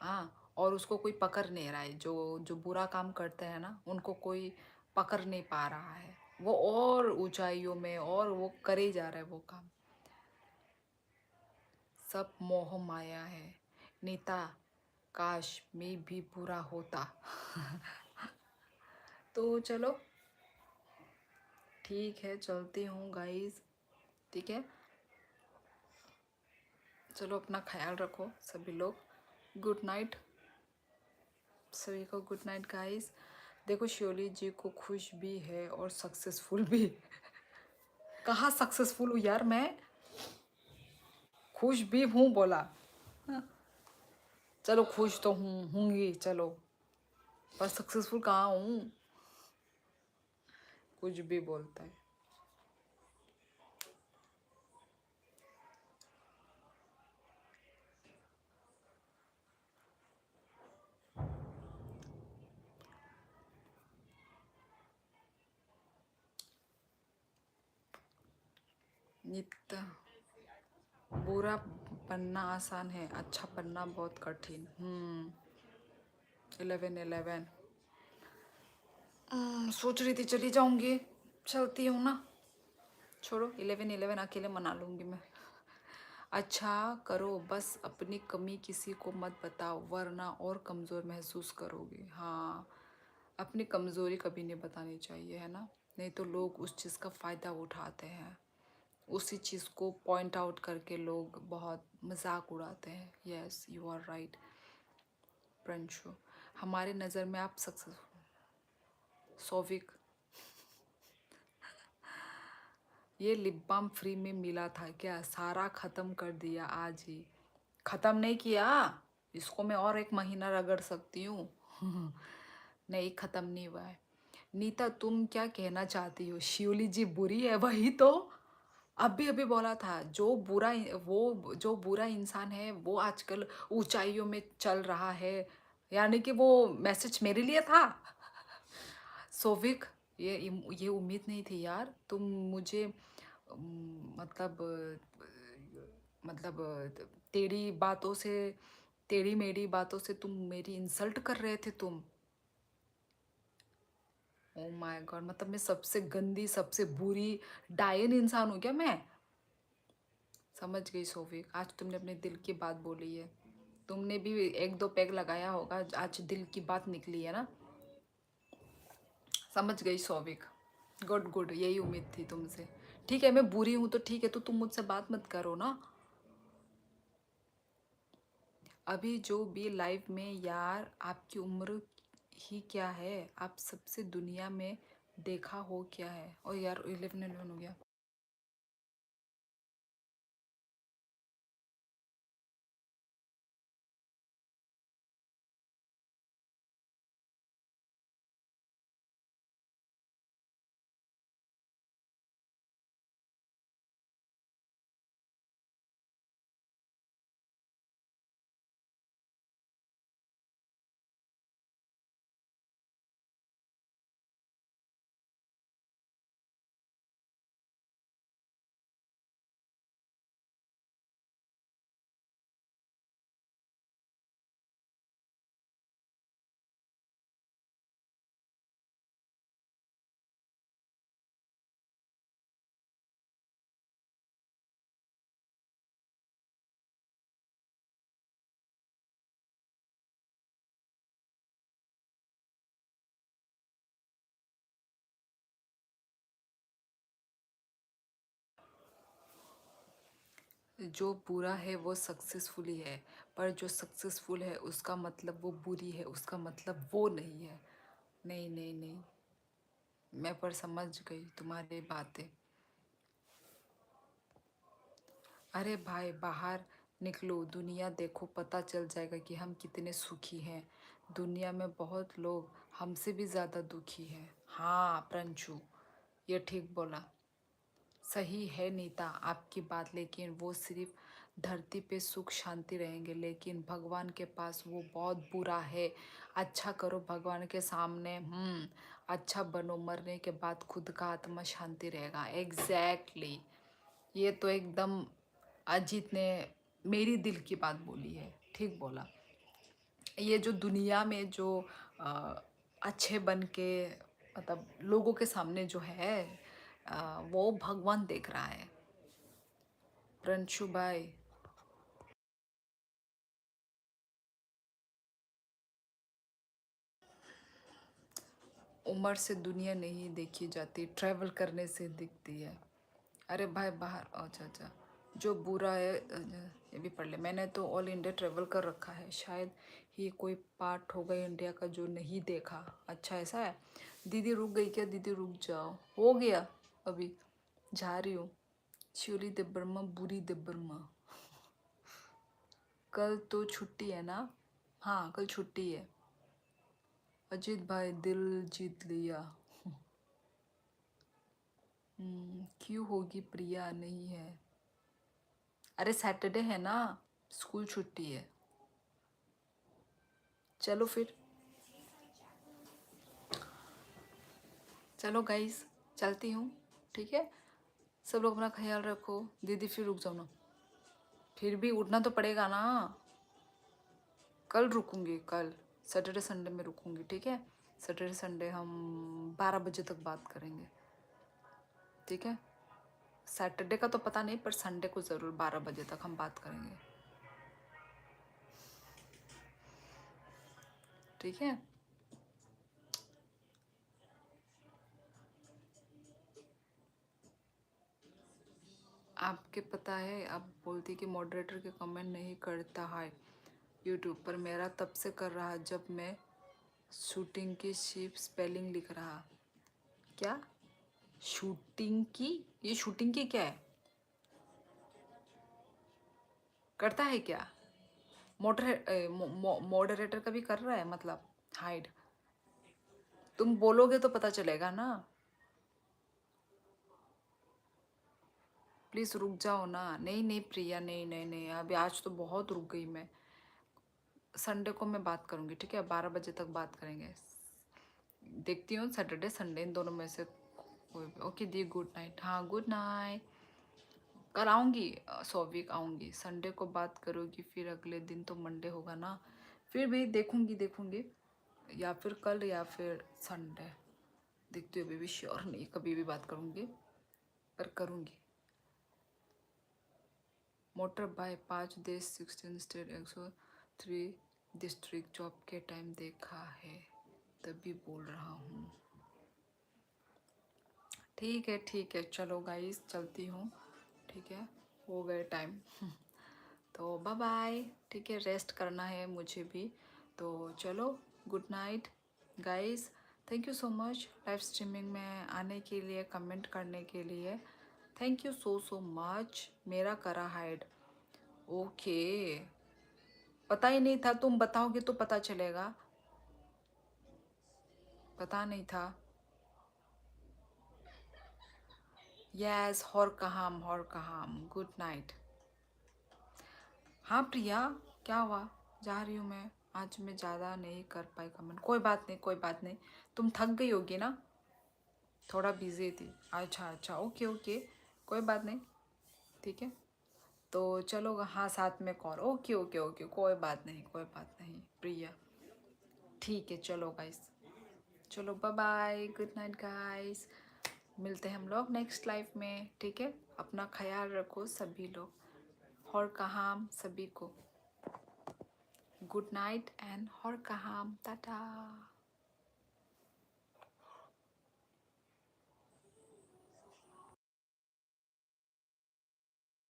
हाँ, और उसको कोई पकड़ नहीं रहा है। जो जो बुरा काम करते हैं ना उनको कोई पकड़ नहीं पा रहा है, वो और ऊंचाइयों में और वो करे जा रहा है वो काम। सब मोह माया है नीता, काश मैं भी बुरा होता तो चलो ठीक है, चलती हूँ गाइस, ठीक है। चलो अपना ख्याल रखो सभी लोग। गुड नाइट सभी को, गुड नाइट गाइस। देखो शियोली जी को खुश भी है और सक्सेसफुल भी कहाँ सक्सेसफुल हूँ यार मैं, खुश भी हूँ बोला। चलो खुश तो हूँगी चलो, पर सक्सेसफुल कहाँ हूँ, कुछ भी बोलता है। नित्य बुरा बनना आसान है, अच्छा बनना बहुत कठिन। 11-11 सोच रही थी चली जाऊंगी, चलती हूँ ना, छोड़ो 11-11 अकेले मना लूंगी मैं। अच्छा करो बस अपनी कमी किसी को मत बताओ वरना और कमज़ोर महसूस करोगे। हाँ, अपनी कमज़ोरी कभी नहीं बतानी चाहिए, है ना, नहीं तो लोग उस चीज़ का फ़ायदा उठाते हैं, उसी चीज़ को पॉइंट आउट करके लोग बहुत मजाक उड़ाते हैं। Yes you are right Prinshu, हमारे नज़र में आप सक्सेसफुल। सोविक, ये लिप बाम फ्री में मिला था क्या, सारा ख़त्म कर दिया आज ही। ख़त्म नहीं किया, इसको मैं और 1 महीना रगड़ सकती हूँ नहीं ख़त्म नहीं हुआ है। नीता तुम क्या कहना चाहती हो, शिवली जी बुरी है? वही तो अभी अभी बोला था, जो बुरा, वो जो बुरा इंसान है वो आजकल ऊंचाइयों में चल रहा है, यानी कि वो मैसेज मेरे लिए था। सोविक, ये उम्मीद नहीं थी यार, तुम मुझे मतलब टेढ़ी मेढ़ी बातों से तुम मेरी इंसल्ट कर रहे थे तुम। ओ माय गॉड, मतलब मैं सबसे गंदी सबसे बुरी डायन इंसान हूँ क्या मैं? समझ गई सोफी, आज तुमने अपने दिल की बात बोली है, तुमने भी 1-2 पैग लगाया होगा, आज दिल की बात निकली है ना। समझ गई सोविक, गुड गुड, यही उम्मीद थी तुमसे। ठीक है मैं बुरी हूँ तो ठीक है, तो तुम मुझसे बात मत करो ना। अभी जो भी लाइफ में यार, आपकी उम्र ही क्या है, आप सबसे दुनिया में देखा हो क्या है। और यार 11-11 हो गया। जो बुरा है वो सक्सेसफुली है, पर जो सक्सेसफुल है उसका मतलब वो बुरी है, उसका मतलब वो नहीं है। नहीं नहीं नहीं, मैं पर समझ गई तुम्हारी बातें। अरे भाई बाहर निकलो, दुनिया देखो, पता चल जाएगा कि हम कितने सुखी हैं। दुनिया में बहुत लोग हमसे भी ज़्यादा दुखी हैं। हाँ प्रंशु, ये ठीक बोला। सही है नीता आपकी बात, लेकिन वो सिर्फ धरती पे सुख शांति रहेंगे, लेकिन भगवान के पास वो बहुत बुरा है। अच्छा करो भगवान के सामने, अच्छा बनो, मरने के बाद खुद का आत्मा शांति रहेगा। एग्जैक्टली, ये तो एकदम अजीत ने मेरी दिल की बात बोली है, ठीक बोला। ये जो दुनिया में जो अ, अच्छे बन के मतलब लोगों के सामने जो है वो भगवान देख रहा है। प्रणशु भाई, उम्र से दुनिया नहीं देखी जाती, ट्रैवल करने से दिखती है। अरे भाई बाहर, अच्छा अच्छा, जो बुरा है ये भी पढ़ ले। मैंने तो ऑल इंडिया ट्रैवल कर रखा है, शायद ही कोई पार्ट होगा इंडिया का जो नहीं देखा। अच्छा ऐसा है। दीदी रुक गई क्या? दीदी रुक जाओ, हो गया अभी, जा रही हूँ। श्योरी देब्बर्मा, बुरी देब्बर्मा। कल तो छुट्टी है ना? हाँ कल छुट्टी है। अजीत भाई दिल जीत लिया। क्यों होगी प्रिया? नहीं है। अरे सैटरडे है ना, स्कूल छुट्टी है। चलो फिर, चलो गाइस, चलती हूँ, ठीक है। सब लोग अपना ख्याल रखो। दीदी फिर रुक जाओ ना, फिर भी उठना तो पड़ेगा ना। कल रुकूंगी, कल सैटरडे संडे में रुकूंगी, ठीक है। सैटरडे संडे हम 12 बजे तक बात करेंगे, ठीक है। सैटरडे का तो पता नहीं, पर संडे को ज़रूर 12 बजे तक हम बात करेंगे, ठीक है। आपके पता है, आप बोलती कि मॉडरेटर के कमेंट नहीं करता है यूट्यूब पर। मेरा तब से कर रहा जब मैं शूटिंग की शिप स्पेलिंग लिख रहा। क्या? शूटिंग की? ये शूटिंग की क्या है? करता है क्या? मॉडरेटर का भी कर रहा है मतलब हाइड? तुम बोलोगे तो पता चलेगा ना। प्लीज़ रुक जाओ ना। नहीं नहीं प्रिया, नहीं नहीं नहीं, अभी आज तो बहुत रुक गई मैं। संडे को मैं बात करूँगी, ठीक है। 12 बजे तक बात करेंगे। देखती हूँ सैटरडे संडे इन दोनों में से कोई भी। ओके दी, गुड नाइट। हाँ गुड नाइट। कल आऊँगी, सौवीक आऊँगी। संडे को बात करोगी, फिर अगले दिन तो मंडे होगा ना। फिर भी देखूँगी, या फिर कल या फिर संडे, देखती हूँ। अभी भी श्योर नहीं, कभी भी बात करूँगी, पर करूँगी। मोटर बाय 5 देश 16 स्टेट 103 डिस्ट्रिक्ट जॉब के टाइम देखा है, तभी बोल रहा हूँ। ठीक है, चलो गाइस चलती हूँ, ठीक है। हो गए टाइम। तो बाय बाय, ठीक है। रेस्ट करना है मुझे भी, तो चलो, good night guys. Thank you so much live streaming में आने के लिए, कमेंट करने के लिए। Thank you so much. मेरा करा हाइड, ओके। पता ही नहीं था, तुम बताओगे तो पता चलेगा। पता नहीं था। यस, हॉर कहाम, गुड नाइट। हाँ प्रिया, क्या हुआ? जा रही हूँ मैं। आज मैं ज़्यादा नहीं कर पाई कमेंट, कोई बात नहीं, कोई बात नहीं। तुम थक गई होगी ना, थोड़ा बिजी थी। अच्छा अच्छा, ओके ओके, कोई बात नहीं, ठीक है। तो चलो, हाँ साथ में कॉल, ओके ओके ओके, कोई बात नहीं, कोई बात नहीं प्रिया। ठीक है, चलो गाइस, चलो bye bye, good night guys. मिलते हैं हम लोग नेक्स्ट लाइफ में, ठीक है। अपना ख्याल रखो सभी लोग, और कहाँ सभी को गुड नाइट एंड और कहाँ टाटा।